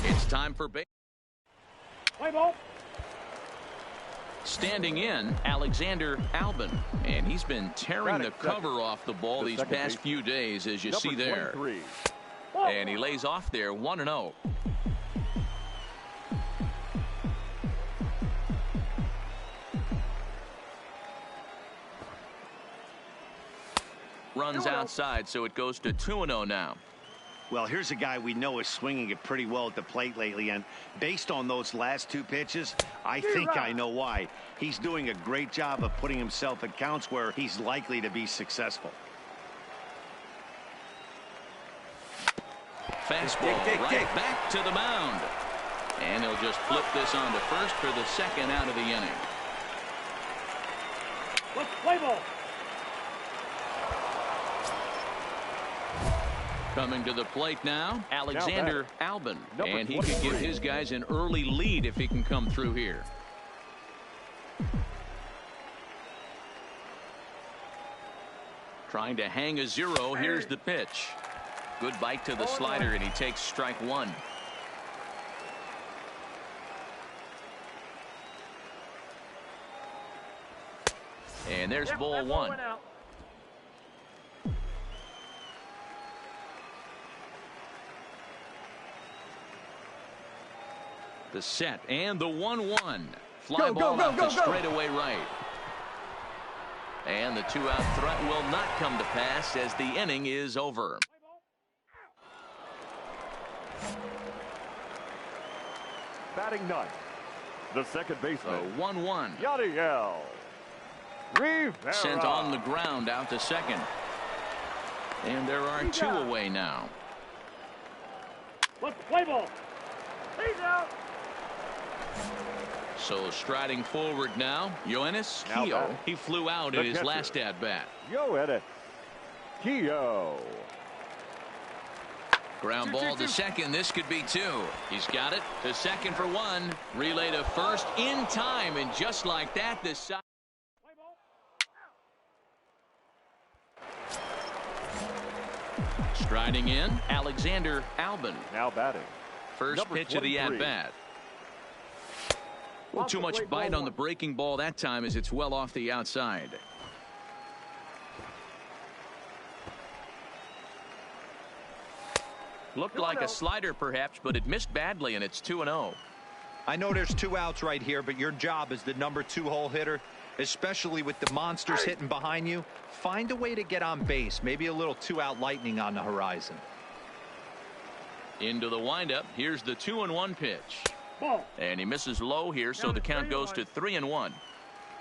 It's time for base. Play ball. Standing in, Alexander Alvin. And he's been tearing the cover off the ball these past few days, as you see there. And he lays off there 1-0. Runs outside, so it goes to 2-0 now. Well, here's a guy we know is swinging it pretty well at the plate lately, and based on those last 2 pitches, I think I know why. He's doing a great job of putting himself at counts where he's likely to be successful. Fastball right back to the mound. And he'll just flip this on to first for the second out of the inning. Let's play ball. Coming to the plate now, Alexander Albin. And he could give his guys an early lead if he can come through here. Trying to hang a 0. Here's the pitch. Good bite to the slider, and he takes strike 1. And there's ball 1. The set and the 1-1. Fly ball out to straightaway right. And the 2-out threat will not come to pass as the inning is over. Batting ninth, the second baseman. 1-1. Yadiel Rivera. Sent on the ground out to second. And there are 2 away now. Let's play ball. He's out. So striding forward now, Yoenis Keo. He flew out in his last at bat. Yoenis Keo. Ground ball to second. This could be 2. He's got it to second for 1. Relay to first in time, and just like that, this side. Striding in, Alexander Albin. Now batting. First pitch of the at bat. Well, too much bite on the breaking ball that time as it's well off the outside. Looked like a slider perhaps, but it missed badly, and it's 2-0. I know there's 2 outs right here, but your job as the number 2 hole hitter, especially with the monsters hitting behind you, find a way to get on base. Maybe a little 2-out lightning on the horizon. Into the windup. Here's the 2-1 pitch. And he misses low here, so the count goes to 3-1.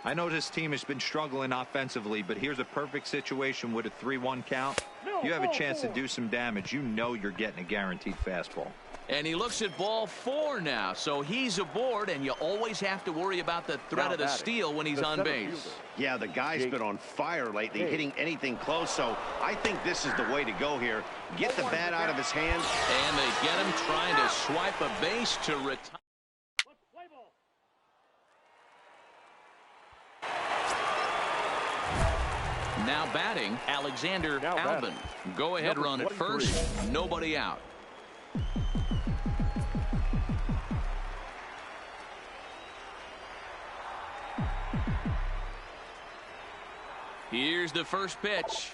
I know this team has been struggling offensively, but here's a perfect situation with a 3-1 count. You have a chance to do some damage. You know you're getting a guaranteed fastball. And he looks at ball 4 now, so he's aboard, and you always have to worry about the threat of the steal when he's on base. Yeah, the guy's been on fire lately, hitting anything close, so I think this is the way to go here. Get the bat out of his hands. And they get him trying to swipe a base to retire. Now batting, Alexander Albin. Go ahead run at first. Nobody out. Here's the first pitch.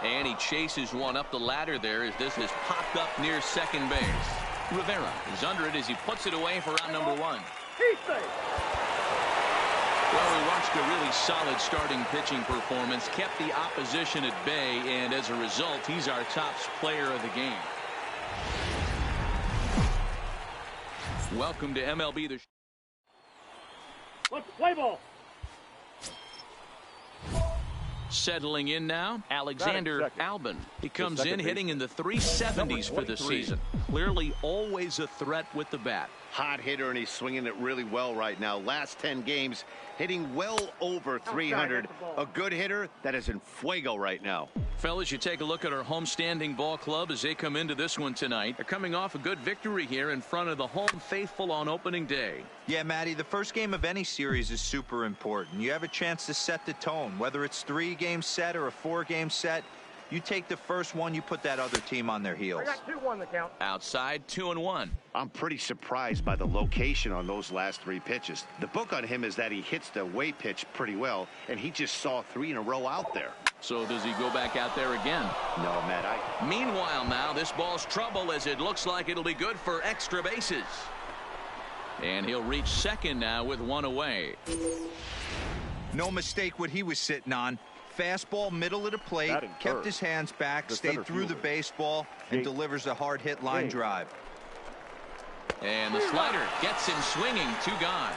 And he chases one up the ladder there as this has popped up near second base. Rivera is under it as he puts it away for out number 1. Well, we watched a really solid starting pitching performance, kept the opposition at bay, and as a result, he's our top player of the game. Welcome to MLB. Let's play ball. Settling in now, Alexander Albin. He comes in hitting in the 370s for the season. Clearly always a threat with the bat. Hot hitter, and he's swinging it really well right now. Last 10 games, hitting well over 300. A good hitter that is in fuego right now. Fellas, you take a look at our homestanding ball club as they come into this one tonight. They're coming off a good victory here in front of the home faithful on opening day. Yeah, Matty, the first game of any series is super important. You have a chance to set the tone, whether it's 3-game set or a 4-game set. You take the first one, you put that other team on their heels. I got 2-1 the count. Outside, 2-1. I'm pretty surprised by the location on those last 3 pitches. The book on him is that he hits the away pitch pretty well, and he just saw 3 in a row out there. So does he go back out there again? No, Matt. Meanwhile now, this ball's trouble as it looks like it'll be good for extra bases. And he'll reach second now with 1 away. No mistake what he was sitting on. Fastball, middle of the plate, kept his hands back, stayed through the baseball, and delivers a hard hit line drive. And the slider gets him swinging. 2 gone.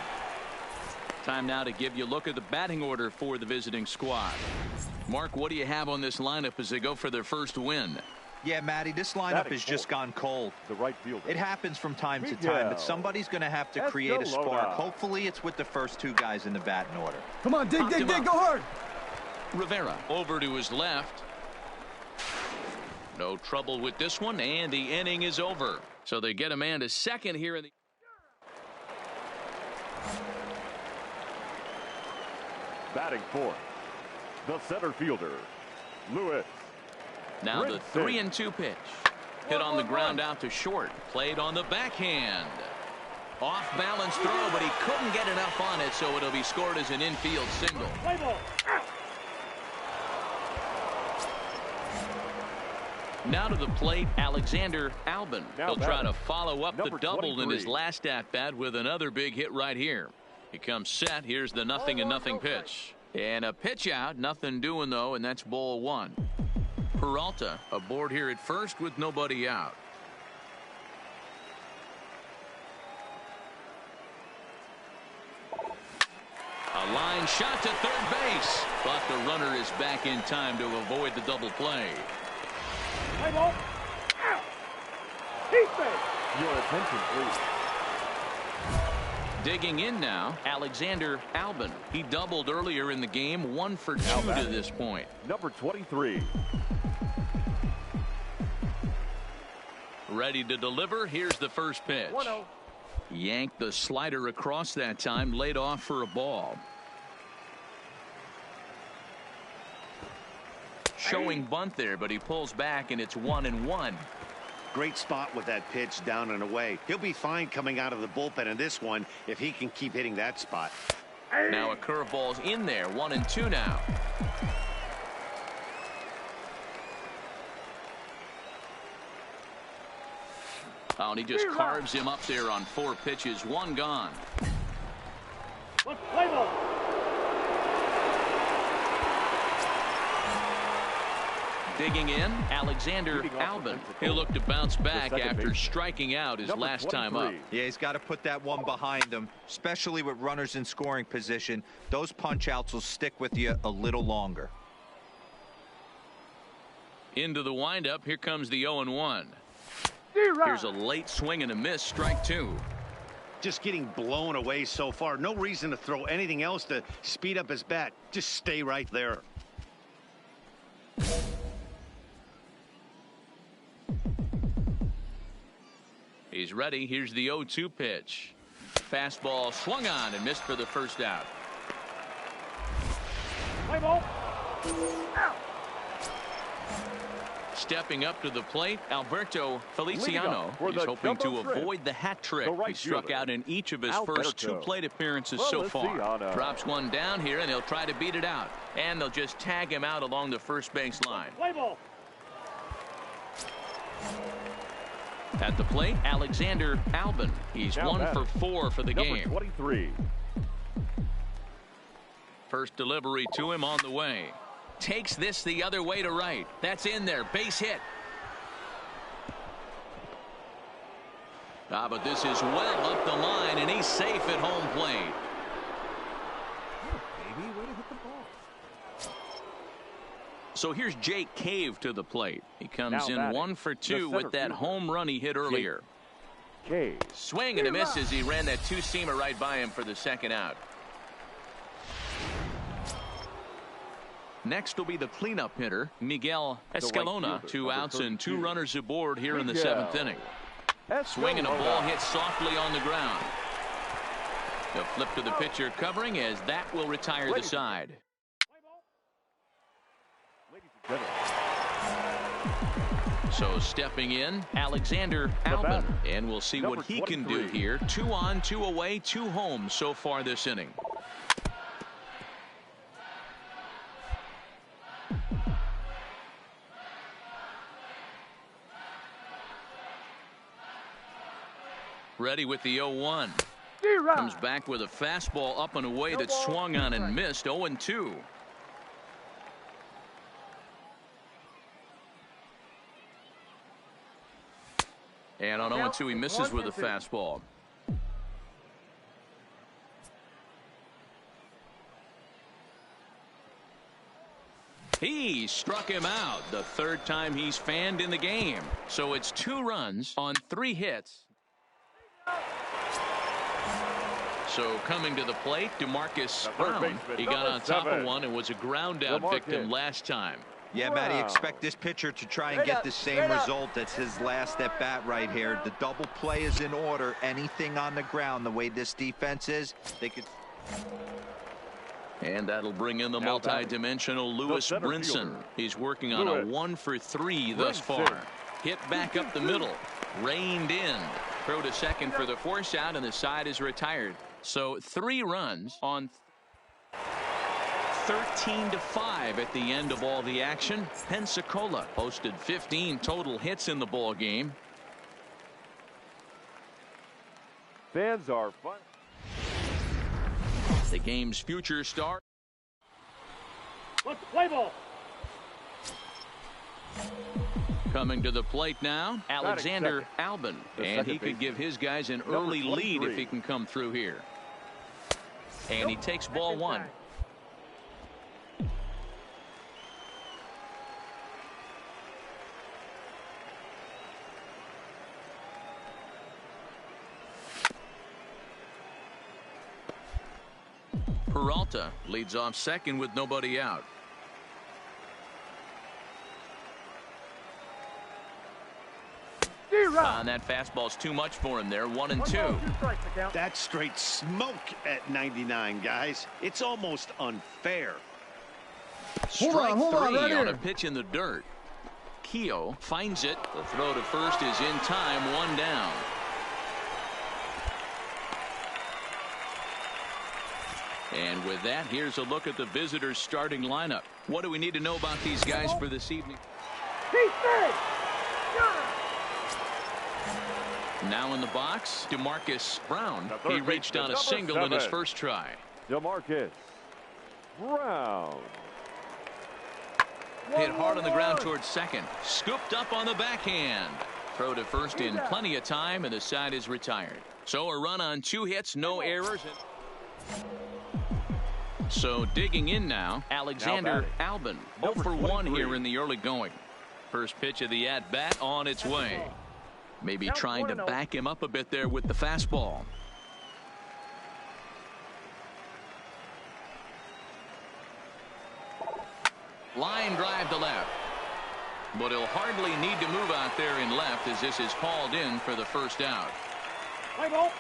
Time now to give you a look at the batting order for the visiting squad. Mark, what do you have on this lineup as they go for their first win? Yeah, Matty, this lineup has just gone cold. The right fielder. It happens from time to time, but somebody's going to have to create a spark. Hopefully it's with the first 2 guys in the batting order. Come on, dig, go hard. Rivera over to his left. No trouble with this one, and the inning is over. So they get a man to second here in the Batting fourth, the center fielder, Lewis. Now the 3-2 pitch. Hit on the ground out to short. Played on the backhand. Off balance throw, but he couldn't get enough on it, so it'll be scored as an infield single. Now to the plate, Alexander Albin. He'll try to follow up the double in his last at-bat with another big hit right here. He comes set. Here's the 0-0 pitch. And a pitch out. Nothing doing, though, and that's ball one. Peralta aboard here at first with nobody out. A line shot to third base, but the runner is back in time to avoid the double play. Play ball. Keep it. Your attention, please. Digging in now, Alexander Albin. He doubled earlier in the game, 1 for 2 to this point. Number 23. Ready to deliver. Here's the first pitch. 1-0. Yanked the slider across that time, laid off for a ball. Showing bunt there, but he pulls back, and it's 1-1. Great spot with that pitch down and away. He'll be fine coming out of the bullpen in this one if he can keep hitting that spot. Now a curveball's in there. 1-2 now. Oh, and he just carves him up there on 4 pitches. 1 gone. Let's play ball. Digging in, Alexander Albin. He'll look to bounce back after striking out his last time up. Yeah, he's got to put that one behind him, especially with runners in scoring position. Those punch outs will stick with you a little longer. Into the windup. Here comes the 0-1. Here's a late swing and a miss. Strike 2. Just getting blown away so far. No reason to throw anything else to speed up his bat. Just stay right there. He's ready. Here's the 0-2 pitch. Fastball swung on and missed for the first out. Play ball. Out. Stepping up to the plate, Alberto Feliciano. He's hoping to avoid the hat trick. He struck out in each of his first 2 plate appearances so far. Drops one down here, and he'll try to beat it out. And they'll just tag him out along the first base line. Play ball. At the plate, Alexander Albin. He's 1 for 4 for the game. 23. First delivery to him on the way. Takes this the other way to right. That's in there. Base hit. But this is well up the line, and he's safe at home plate. Baby, way to hit the ball. So here's Jake Cave to the plate. He comes in 1 for 2 with that home run he hit earlier. Cave. Swing and a miss as he ran that 2-seamer right by him for the second out. Next will be the cleanup hitter, Miguel Escalona. 2 outs and 2 runners aboard here in the 7th inning. Swing and a ball hit softly on the ground. They'll flip to the pitcher covering as that will retire the side. So stepping in, Alexander Albin. And we'll see what he can do here. 2 on, 2 away, 2 home so far this inning. Ready with the 0-1. Comes back with a fastball up and away that swung on and missed. 0-2. And on 0-2 he misses with a fastball. He struck him out the 3rd time he's fanned in the game. So it's 2 runs on 3 hits. So coming to the plate, DeMarcus Brown. He got on top of one and was a ground out victim last time. Yeah, Matty, expect this pitcher to try and get the same result. That's his last at bat right here. The double play is in order. Anything on the ground, the way this defense is, they could. And that'll bring in the multi-dimensional Lewis Brinson. He's working on a 1-for-3 thus far. Hit back up the middle. Reined in. Throw to second for the force out, and the side is retired. So 3 runs on 13-5 at the end of all the action. Pensacola posted 15 total hits in the ball game. Fans are fun. The game's future star. Let's play ball. Coming to the plate now, Alexander Albin. And he could give his guys an early lead if he can come through here. And he takes ball 1. Peralta leads off second with nobody out. And that fastball's too much for him there. 1-2. That's straight smoke at 99, guys. It's almost unfair. Strike 3 on a pitch in the dirt. Keogh finds it. The throw to first is in time. 1 down. And with that, here's a look at the visitors' starting lineup. What do we need to know about these guys for this evening? Now in the box, DeMarcus Brown. He reached on a single in his first try. DeMarcus Brown. Hit hard on the ground towards second. Scooped up on the backhand. Throw to first in plenty of time, and the side is retired. So a run on 2 hits, no errors. So digging in now, Alexander Albin. 0 for 1 here in the early going. First pitch of the at-bat on its way. Maybe trying to back him up a bit there with the fastball. Line drive to left. But he'll hardly need to move out there in left as this is hauled in for the first out. Play ball.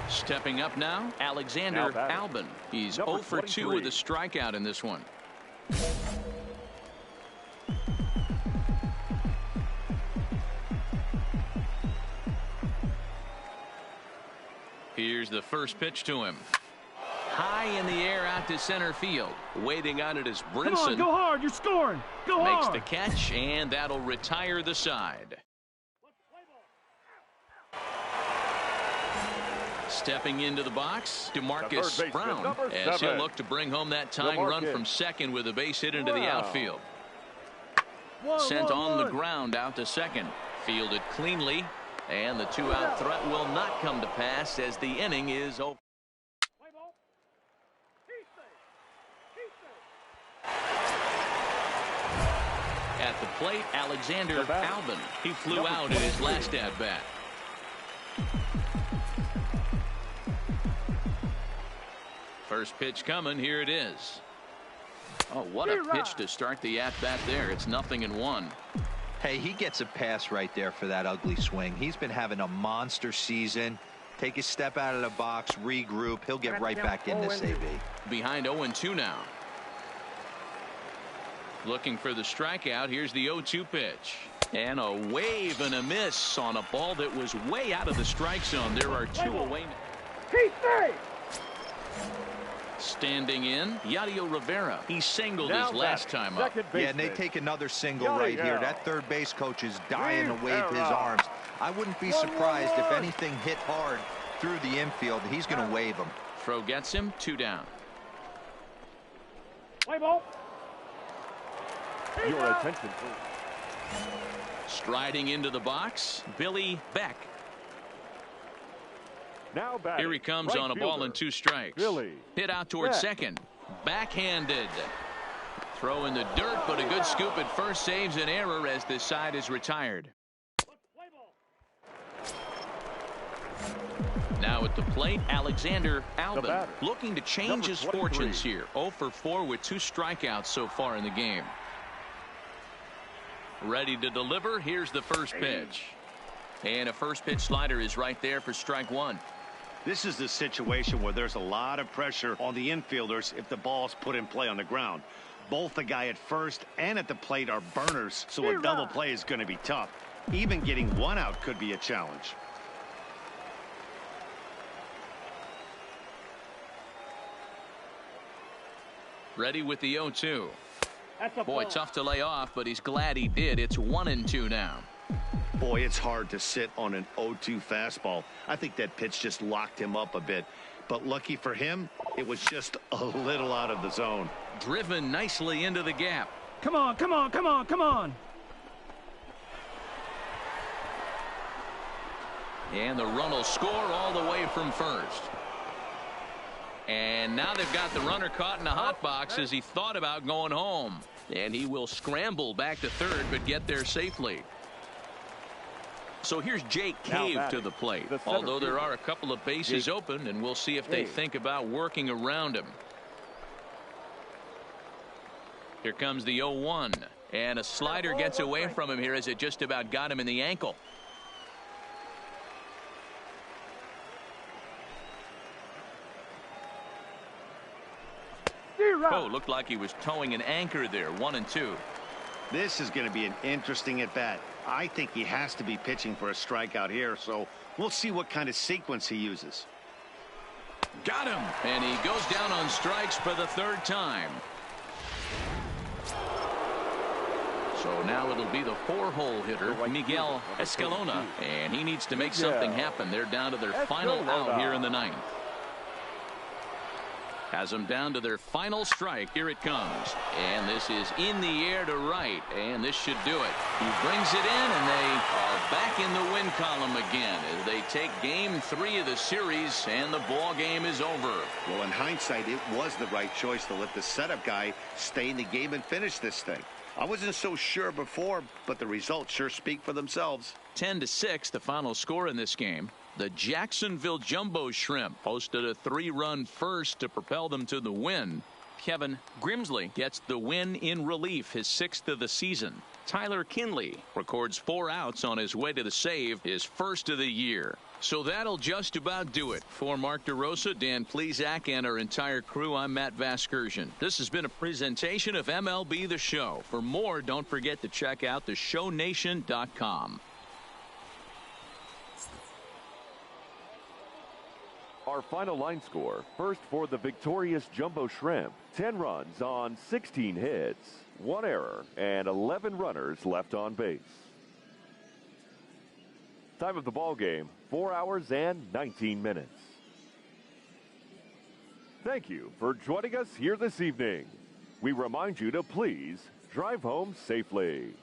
Stepping up now, Alexander Albin. He's 0 for 2 with a strikeout in this one. Here's the first pitch to him. High in the air out to center field. Waiting on it is Brinson. Come on, go hard, you're scoring. Go Makes hard. the catch, and that'll retire the side. Stepping into the box, DeMarcus Brown, as he'll look to bring home that tying run from second with a base hit into the outfield. Sent on the ground out to second. Fielded cleanly, and the 2-out threat will not come to pass as the inning is over. At the plate, Alexander Albin. He flew out in his last at-bat. First pitch coming. Here it is. Oh, what a pitch to start the at-bat there. It's 0-1. Hey, he gets a pass right there for that ugly swing. He's been having a monster season. Take a step out of the box, regroup. He'll get right back in this AB. Behind 0-2 now. Looking for the strikeout. Here's the 0-2 pitch. And a wave and a miss on a ball that was way out of the strike zone. There are 2 away. Standing in, Yadier Rivera. He singled his last time up. Yeah, and they take another single right here. That third base coach is dying to wave his arms. I wouldn't be surprised if anything hit hard through the infield. He's going to wave them. Throw gets him. 2 down. Play ball. Your attention, please. Striding into the box, Billy Beck. Now batting, here he comes on a ball and 2 strikes. Billy hit out towards second. Backhanded. Throw in the dirt, but a good scoop at first saves an error as this side is retired. Now at the plate, Alexander Albin looking to change his fortunes here. 0 for 4 with 2 strikeouts so far in the game. Ready to deliver. Here's the first pitch. And a first pitch slider is right there for strike 1. This is the situation where there's a lot of pressure on the infielders if the ball's put in play on the ground. Both the guy at first and at the plate are burners, so a double play is going to be tough. Even getting one out could be a challenge. Ready with the 0-2. Boy, tough to lay off, but he's glad he did. It's 1-2 now. Boy, it's hard to sit on an 0-2 fastball. I think that pitch just locked him up a bit. But lucky for him, it was just a little out of the zone. Driven nicely into the gap. Come on, come on, come on, come on. And the run will score all the way from first. And now they've got the runner caught in the hot box as he thought about going home. And he will scramble back to third but get there safely. So here's Jake Cave to the plate. Although there are a couple of bases open, and we'll see if they think about working around him. Here comes the 0-1. And a slider gets away from him here as it just about got him in the ankle. Oh, looked like he was towing an anchor there. 1-2. This is going to be an interesting at bat. I think he has to be pitching for a strikeout here, so we'll see what kind of sequence he uses. Got him, and he goes down on strikes for the 3rd time. So now it'll be the 4-hole hitter, Miguel Escalona, and he needs to make something happen. They're down to their final out here in the 9th. Has them down to their final strike. Here it comes. And this is in the air to right. And this should do it. He brings it in, and they are back in the win column again as they take game 3 of the series, and the ball game is over. Well, in hindsight, it was the right choice to let the setup guy stay in the game and finish this thing. I wasn't so sure before, but the results sure speak for themselves. 10-6, the final score in this game. The Jacksonville Jumbo Shrimp posted a 3-run first to propel them to the win. Kevin Grimsley gets the win in relief, his 6th of the season. Tyler Kinley records 4 outs on his way to the save, his 1st of the year. So that'll just about do it. For Mark DeRosa, Dan Plesac, and our entire crew, I'm Matt Vasgersian. This has been a presentation of MLB The Show. For more, don't forget to check out theshownation.com. Our final line score, first for the victorious Jumbo Shrimp, 10 runs on 16 hits, 1 error, and 11 runners left on base. Time of the ball game, 4 hours and 19 minutes. Thank you for joining us here this evening. We remind you to please drive home safely.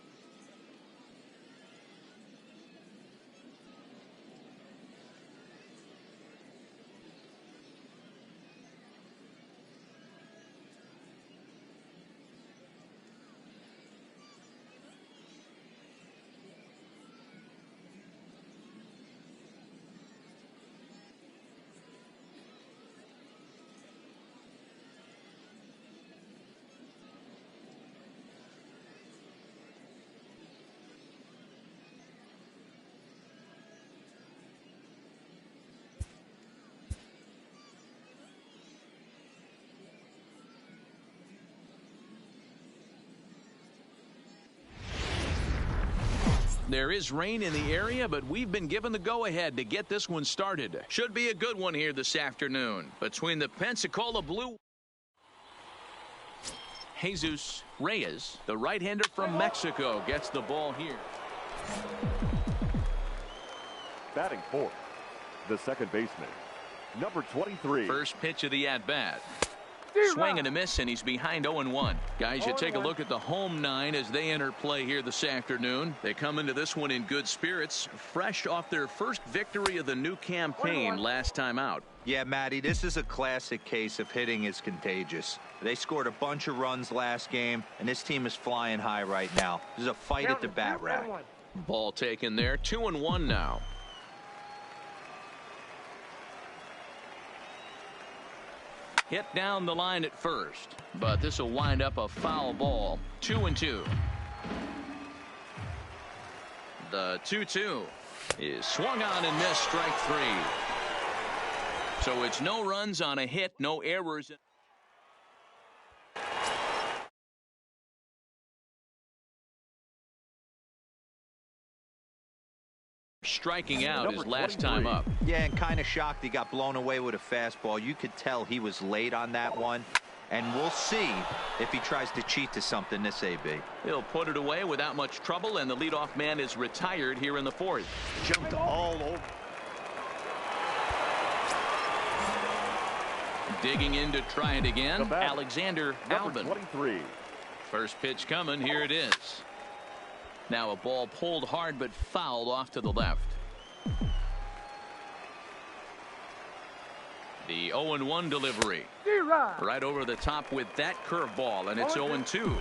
There is rain in the area, but we've been given the go-ahead to get this one started. Should be a good one here this afternoon between the Pensacola Blue. Jesus Reyes, the right-hander from Mexico, gets the ball here. Batting fourth, the second baseman, number 23. First pitch of the at-bat. Swing and a miss, and he's behind 0-1. Guys, you take a look at the home 9 as they enter play here this afternoon. They come into this one in good spirits, fresh off their first victory of the new campaign last time out. Yeah, Matty, this is a classic case of hitting is contagious. They scored a bunch of runs last game, and this team is flying high right now. There's a fight at the bat rack. Ball taken there, 2-1 now. hit down the line at first, but this will wind up a foul ball. 2-2. The 2-2 is swung on and missed, strike three. So it's no runs on a hit, no errors. Striking out his last time up. Yeah, and kind of shocked he got blown away with a fastball. You could tell he was late on that one. And we'll see if he tries to cheat to something this AB. He'll put it away without much trouble, and the leadoff man is retired here in the fourth. Jumped all over. Digging in to try it again, Alexander Albin. 23. First pitch coming, here it is. Now a ball pulled hard but fouled off to the left. The 0-1 delivery. Right over the top with that curveball, and it's 0-2.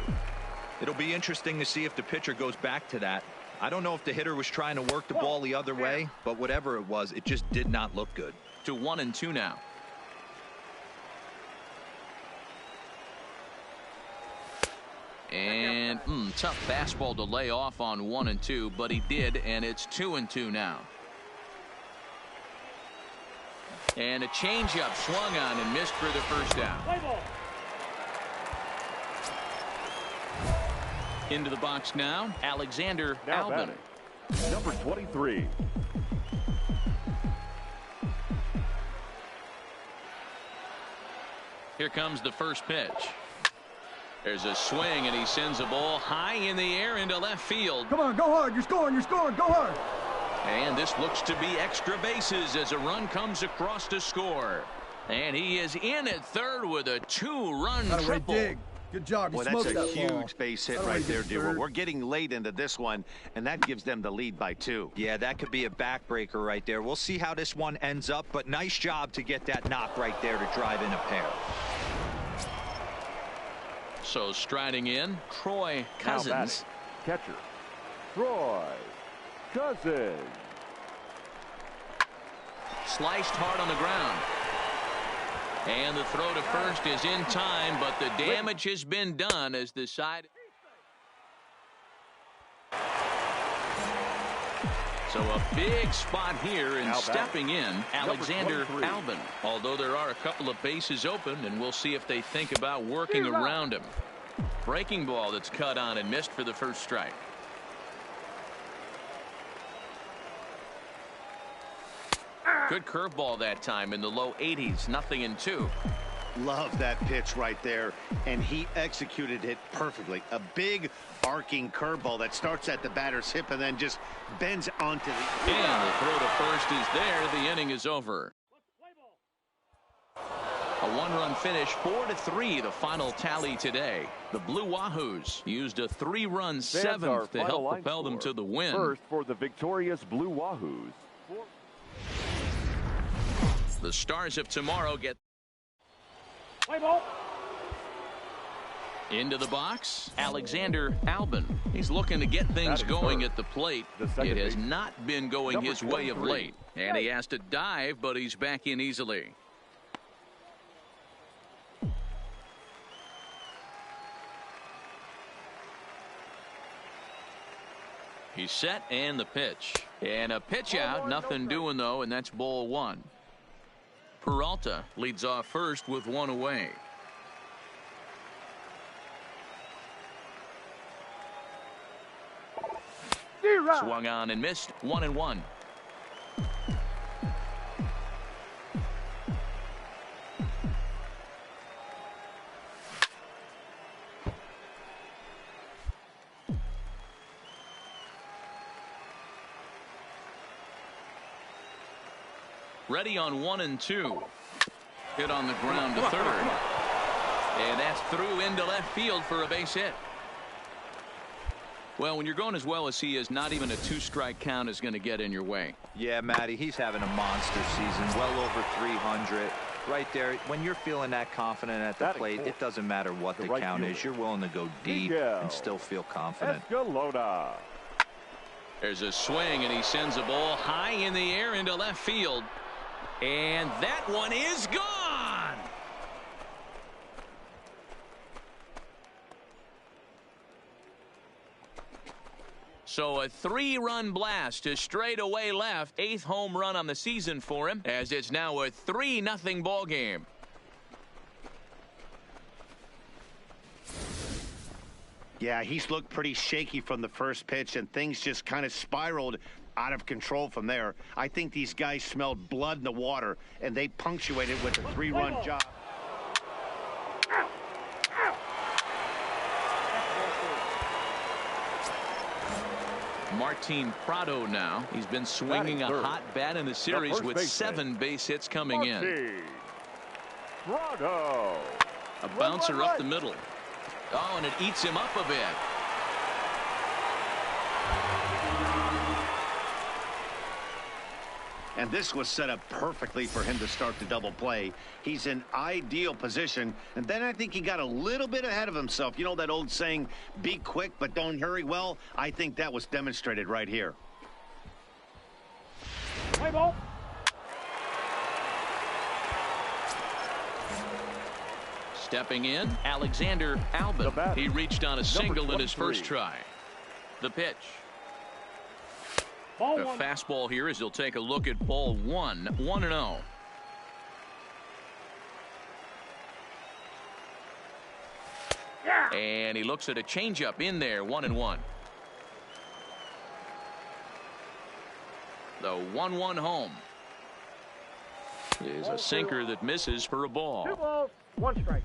It'll be interesting to see if the pitcher goes back to that. I don't know if the hitter was trying to work the ball the other way, but whatever it was, it just did not look good. To 1-2 now. And tough fastball to lay off on 1-2, but he did, and it's 2-2 now. And a changeup swung on and missed for the first down. Into the box now, Alexander Albin. Number 23. Here comes the first pitch. There's a swing, and he sends a ball high in the air into left field. Come on, go hard. You're scoring, go hard. And this looks to be extra bases as a run comes across to score. And he is in at third with a two-run triple. Dig. Good job. You Well, that's a huge ball. base hit right there, D. We're getting late into this one, and that gives them the lead by 2. Yeah, that could be a backbreaker right there. We'll see how this one ends up, but nice job to get that knock right there to drive in a pair. So striding in, Troy Cousins. Catcher, Troy Cousins. Sliced hard on the ground. And the throw to first is in time, but the damage has been done as the side. So a big spot here, and stepping in, Alexander Albin. Although there are a couple of bases open, and we'll see if they think about working around him. Breaking ball that's cut on and missed for the first strike. Good curveball that time in the low 80s, 0-2. Love that pitch right there, and he executed it perfectly. A big arcing curveball that starts at the batter's hip and then just bends onto the... And the throw to first is there. The inning is over. A one-run finish, 4-3, the final tally today. The Blue Wahoos used a 3-run seventh to help propel them to the win. First for the victorious Blue Wahoos. The Stars of tomorrow get into the box. Alexander Albin. He's looking to get things going at the plate. It has not been going his way of late. And he has to dive, but he's back in easily. He's set, and the pitch. And a pitch out. Nothing doing, though, and that's ball one. Peralta leads off first with one away. Swung on and missed, 1-1. Ready on 1-2. Hit on the ground to third. And that's through into left field for a base hit. Well, when you're going as well as he is, not even a two-strike count is going to get in your way. Yeah, Matty, he's having a monster season, well over 300. Right there, when you're feeling that confident at the plate, it doesn't matter what the count is. You're willing to go deep and still feel confident. There's a swing, and he sends a ball high in the air into left field. And that one is gone. So a 3-run blast to straightaway left. 8th home run on the season for him, as it's now a 3-0 ball game. Yeah, he's looked pretty shaky from the first pitch, and things just kind of spiraled out of control from there. I think these guys smelled blood in the water, and they punctuated with a 3-run job. Martin Prado now. He's been swinging a hot bat in the series with 7 base hits coming in. Prado. A bouncer up the middle. Oh, and it eats him up a bit. And this was set up perfectly for him to start the double play. He's in ideal position. And then I think he got a little bit ahead of himself. You know that old saying, be quick but don't hurry? Well, I think that was demonstrated right here. Play ball. Stepping in, Alexander Albin. He reached on a single in his first try. The pitch. Ball A one. fastball here as he'll take a look at ball 1, 1-0. Yeah. And he looks at a changeup in there, 1-1. The 1-1 home is a sinker that misses for a 2 ball. balls, 1 strike.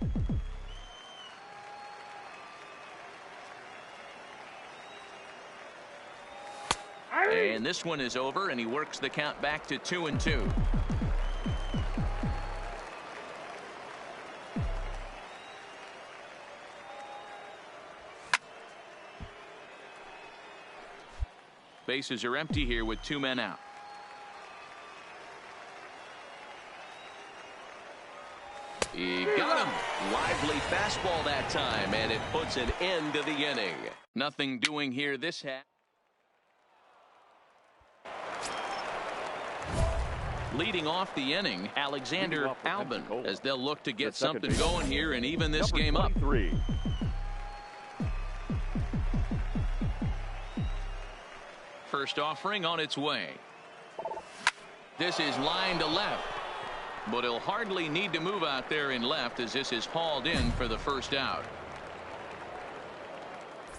And this one is over, and he works the count back to 2-2. Bases are empty here with 2 men out. He got him. Lively fastball that time, and it puts an end to the inning. Nothing doing here this half. Leading off the inning, Alexander Albin, as they'll look to get something going here and even this game up. First offering on its way. This is line to left, but he'll hardly need to move out there in left as this is hauled in for the first out.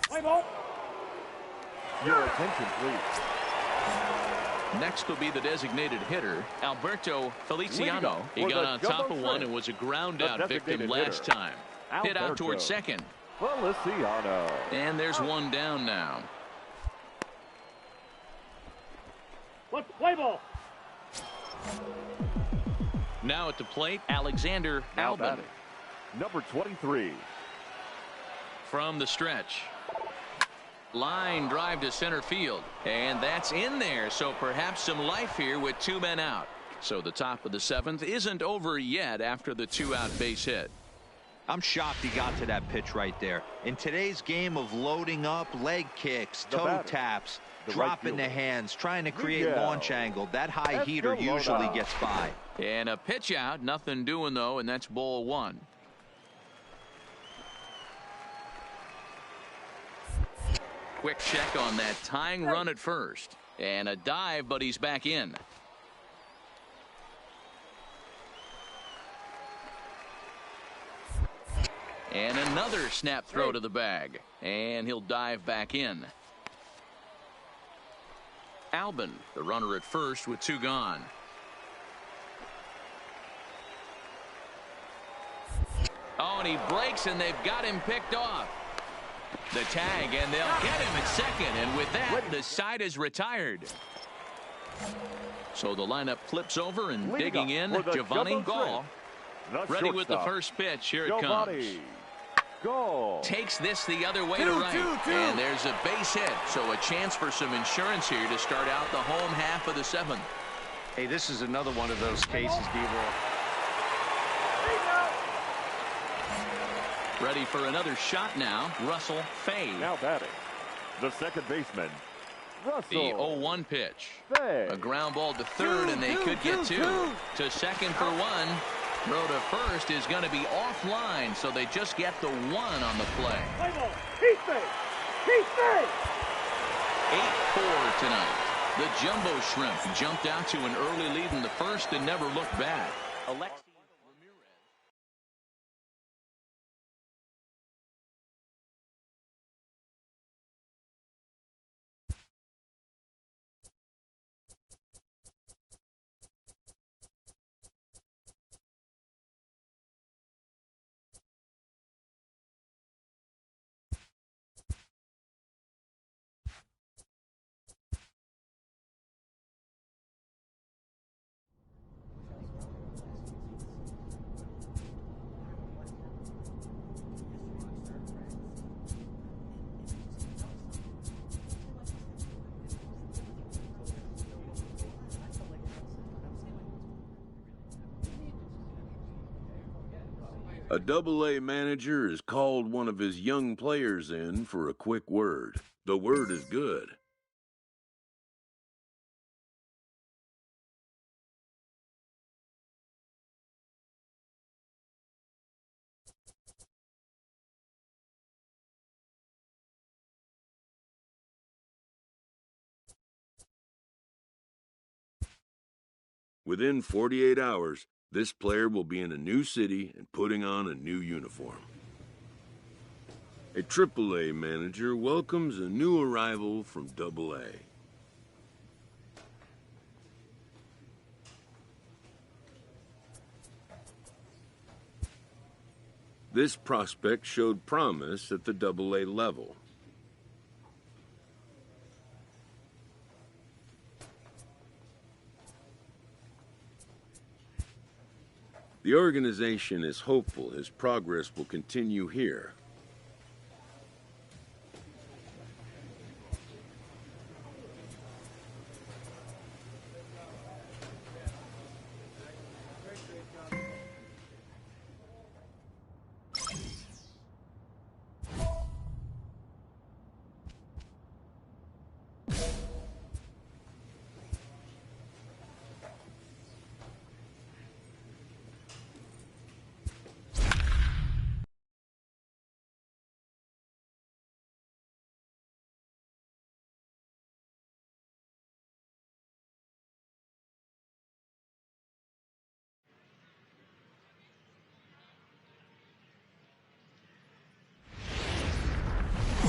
Play ball. Your attention, please. Next will be the designated hitter, Alberto Feliciano. He got on top of one and was a ground out victim last time. Hit out towards second. Feliciano. And there's one down now. Let's play ball. Now at the plate, Alexander Albin. Number 23. From the stretch. Line drive to center field, and that's in there, so perhaps some life here with 2 men out. So the top of the 7th isn't over yet after the 2-out base hit. I'm shocked he got to that pitch right there. In today's game of loading up, leg kicks, toe taps, dropping the hands, trying to create launch angle, that high heater usually gets by. And a pitch out, nothing doing though, and that's ball 1. Quick check on that tying run at first. And a dive, but he's back in. And another snap throw to the bag. And he'll dive back in. Albin, the runner at first with 2 gone. Oh, and he breaks, and they've got him picked off. The tag, and they'll get him at second, and with that, the side is retired. So the lineup flips over, and digging in, Giovanni Gall. Ready with the first pitch. Here it comes. Takes this the other way to right, and there's a base hit. So a chance for some insurance here to start out the home half of the 7th. Hey, this is another one of those cases, D-Roll. Ready for another shot now, Russell Fay. Now batting, the second baseman, Russell. The 0-1 pitch. Fay. A ground ball to third, and they could get 2. To second for 1. Throw to first is going to be offline, so they just get the 1 on the play. Play ball. He's safe. He's safe. 8-4 tonight. The Jumbo Shrimp jumped out to an early lead in the first and never looked back. A Double-A manager has called one of his young players in for a quick word. The word is good. Within 48 hours, this player will be in a new city and putting on a new uniform. A Triple-A manager welcomes a new arrival from Double-A. This prospect showed promise at the Double-A level. The organization is hopeful his progress will continue here.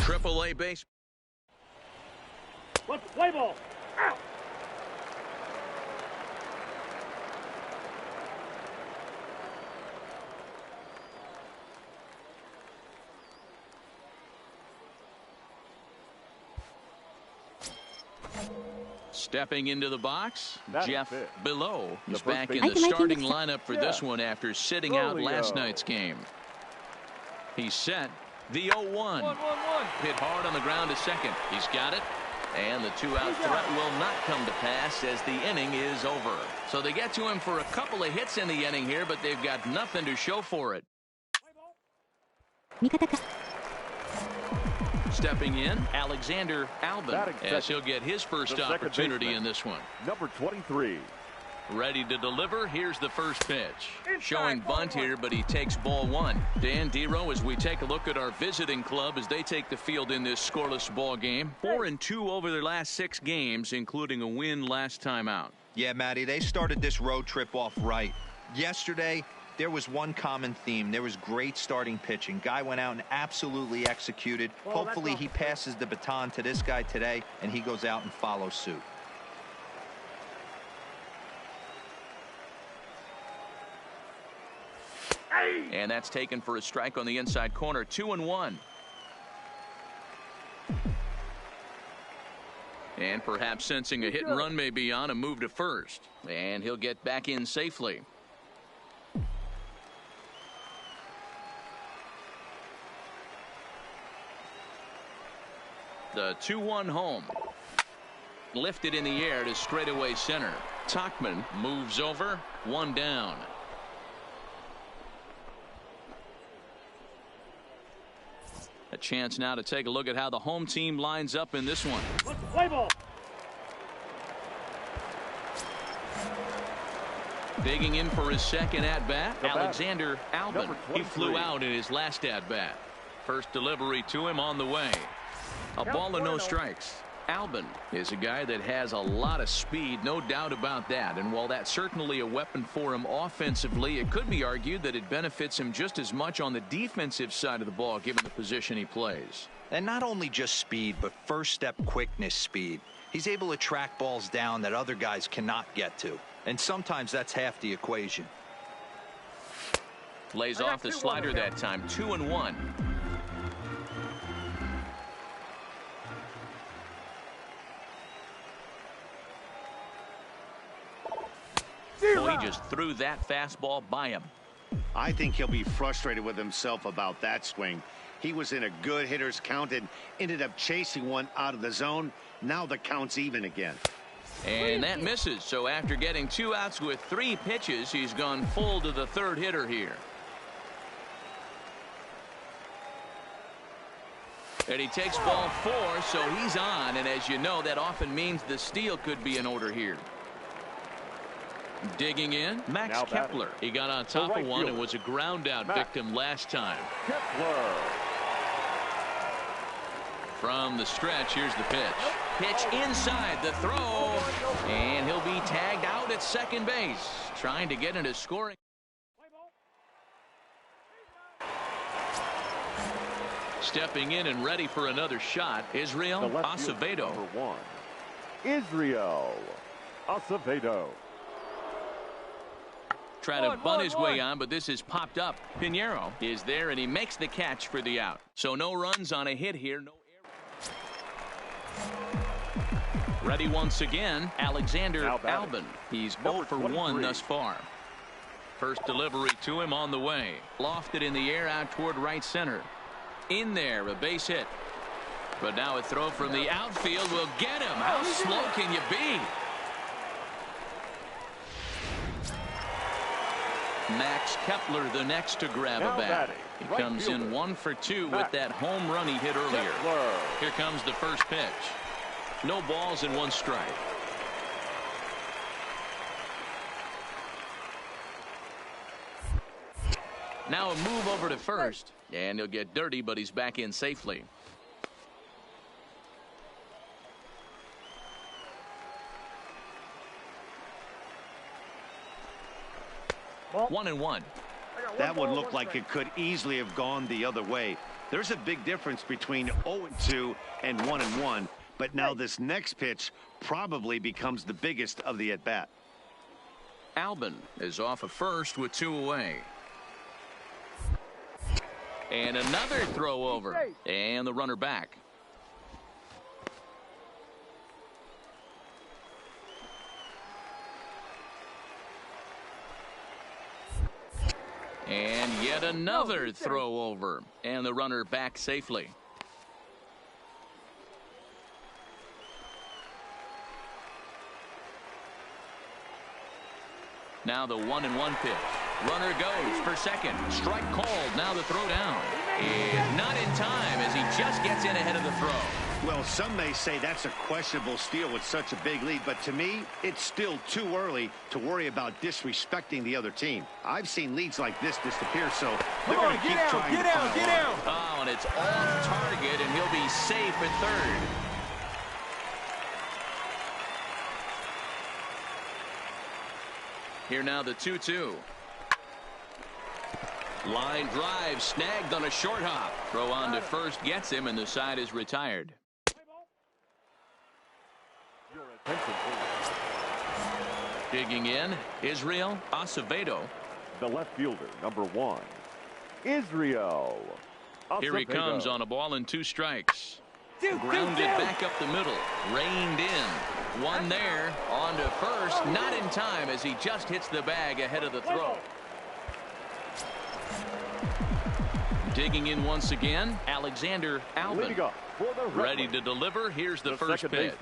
Triple-A base. Let's play ball. Out. Stepping into the box, That's Jeff it. Below. He's The back first in the base- starting lineup for this Yeah. one after sitting out Rolio. last night's game. He's set. The 0-1. Hit hard on the ground to second. He's got it. And the two-out threat will not come to pass as the inning is over. So they get to him for a couple of hits in the inning here, but they've got nothing to show for it. Stepping in, Alexander Albin, as he'll get his first The second opportunity baseman. in this one. Number 23. Ready to deliver. Here's the first pitch. Inside, Showing ball bunt one. here, but he takes ball one. Dan Dero, as we take a look at our visiting club as they take the field in this scoreless ball game. 4-2 over their last 6 games, including a win last time out. Yeah, Matty, they started this road trip off right. Yesterday, there was one common theme. There was great starting pitching. Guy went out and absolutely executed. Well, Hopefully he passes the baton to this guy today, and he goes out and follows suit. And that's taken for a strike on the inside corner. 2-1. And perhaps sensing a hit and run may be on, a move to first. And he'll get back in safely. The 2-1 home. Lifted in the air to straightaway center. Tachman moves over. One down. A chance now to take a look at how the home team lines up in this one. Let's play ball. Digging in for his second at-bat, The batter, Alexander Albin. number He flew 23. out in his last at-bat. First delivery to him on the way. A ball and no strikes. Albon is a guy that has a lot of speed, no doubt about that. And while that's certainly a weapon for him offensively, it could be argued that it benefits him just as much on the defensive side of the ball, given the position he plays. And not only just speed, but first step quickness speed. He's able to track balls down that other guys cannot get to. And sometimes that's half the equation. Lays off the slider that time. 2-1. Well, he just threw that fastball by him. I think he'll be frustrated with himself about that swing. He was in a good hitter's count and ended up chasing one out of the zone. Now the count's even again. And that misses. So after getting 2 outs with 3 pitches, he's gone full to the third hitter here. And he takes ball 4, so he's on. And as you know, that often means the steal could be in order here. Digging in, Max Kepler. He got on top of one and was a ground out victim last time. Kepler. From the stretch, here's the pitch. Pitch inside the throw, and he'll be tagged out at second base, trying to get into scoring. Stepping in and ready for another shot, Israel Acevedo. Number 1, Israel Acevedo. Trying to bunt his way on, but this is popped up. Pinheiro is there, and he makes the catch for the out. So no runs on a hit here. No error. Ready once again, Alexander Albon. He's 0 for 1 thus far. First delivery to him on the way. Lofted in the air out toward right center. In there, a base hit. But now a throw from the outfield will get him. How slow can you be? Max Kepler the next to grab a bat. He comes in 1 for 2 with that home run he hit earlier. Here comes the first pitch. No balls and 1 strike. Now a move over to first, and he'll get dirty, but he's back in safely. Ball. 1-1. That one looked like it could easily have gone the other way. There's a big difference between 0-2 and 1-1, but now this next pitch probably becomes the biggest of the at-bat. Albon is off of first with 2 away. And another throw over, and the runner back. And yet another throw over, and the runner back safely. Now the 1-1 pitch. Runner goes for second. Strike called. Now the throw down. And not in time as he just gets in ahead of the throw. Well, some may say that's a questionable steal with such a big lead, but to me, it's still too early to worry about disrespecting the other team. I've seen leads like this disappear, so they're going to keep trying to pile on. Oh, and it's off target, and he'll be safe at third. Here now the 2-2. Line drive snagged on a short hop. Throw on to first gets him, and the side is retired. Digging in, Israel Acevedo. The left fielder, number 1, Israel Acevedo. Here he comes on a ball and 2 strikes. Grounded back up the middle. Reined in. One there. On to first. Not in time as he just hits the bag ahead of the throw. Digging in once again, Alexander Albon. Ready to deliver. Here's the first pitch.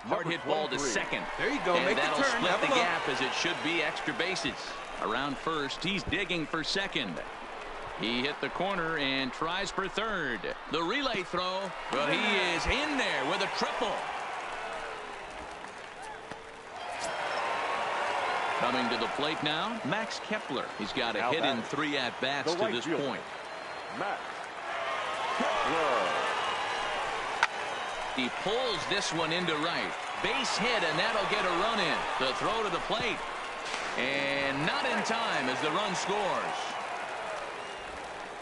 Hard hit ball to second. There you go. And make the that'll turn. split the gap as it should be extra bases. Around first, he's digging for second. He hit the corner and tries for third. The relay throw, but he is in there with a triple. Coming to the plate now, Max Kepler. He's got a hit in 3 at-bats to this point. Max Kepler. He pulls this one into right. Base hit, and that'll get a run in. The throw to the plate. And not in time as the run scores.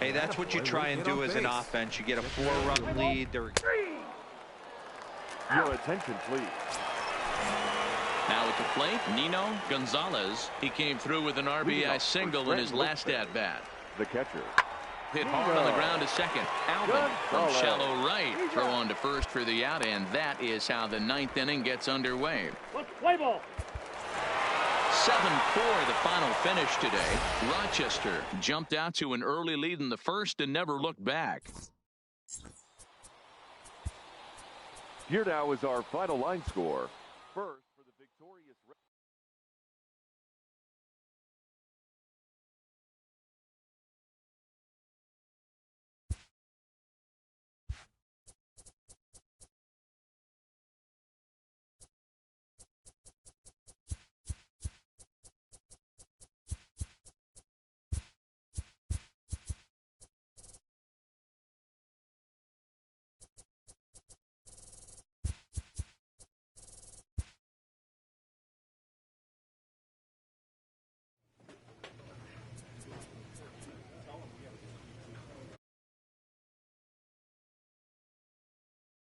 Hey, that's what you try and do as an offense. You get a 4-run lead. Your attention, please. Now at the plate, Nino Gonzalez. He came through with an RBI single in his last at-bat. The catcher. Hit hard on the ground to second. Alvin from shallow right. Throw on to first for the out, and that is how the 9th inning gets underway. Let's play ball. 7-4 the final finish today. Rochester jumped out to an early lead in the first and never looked back. Here now is our final line score. First.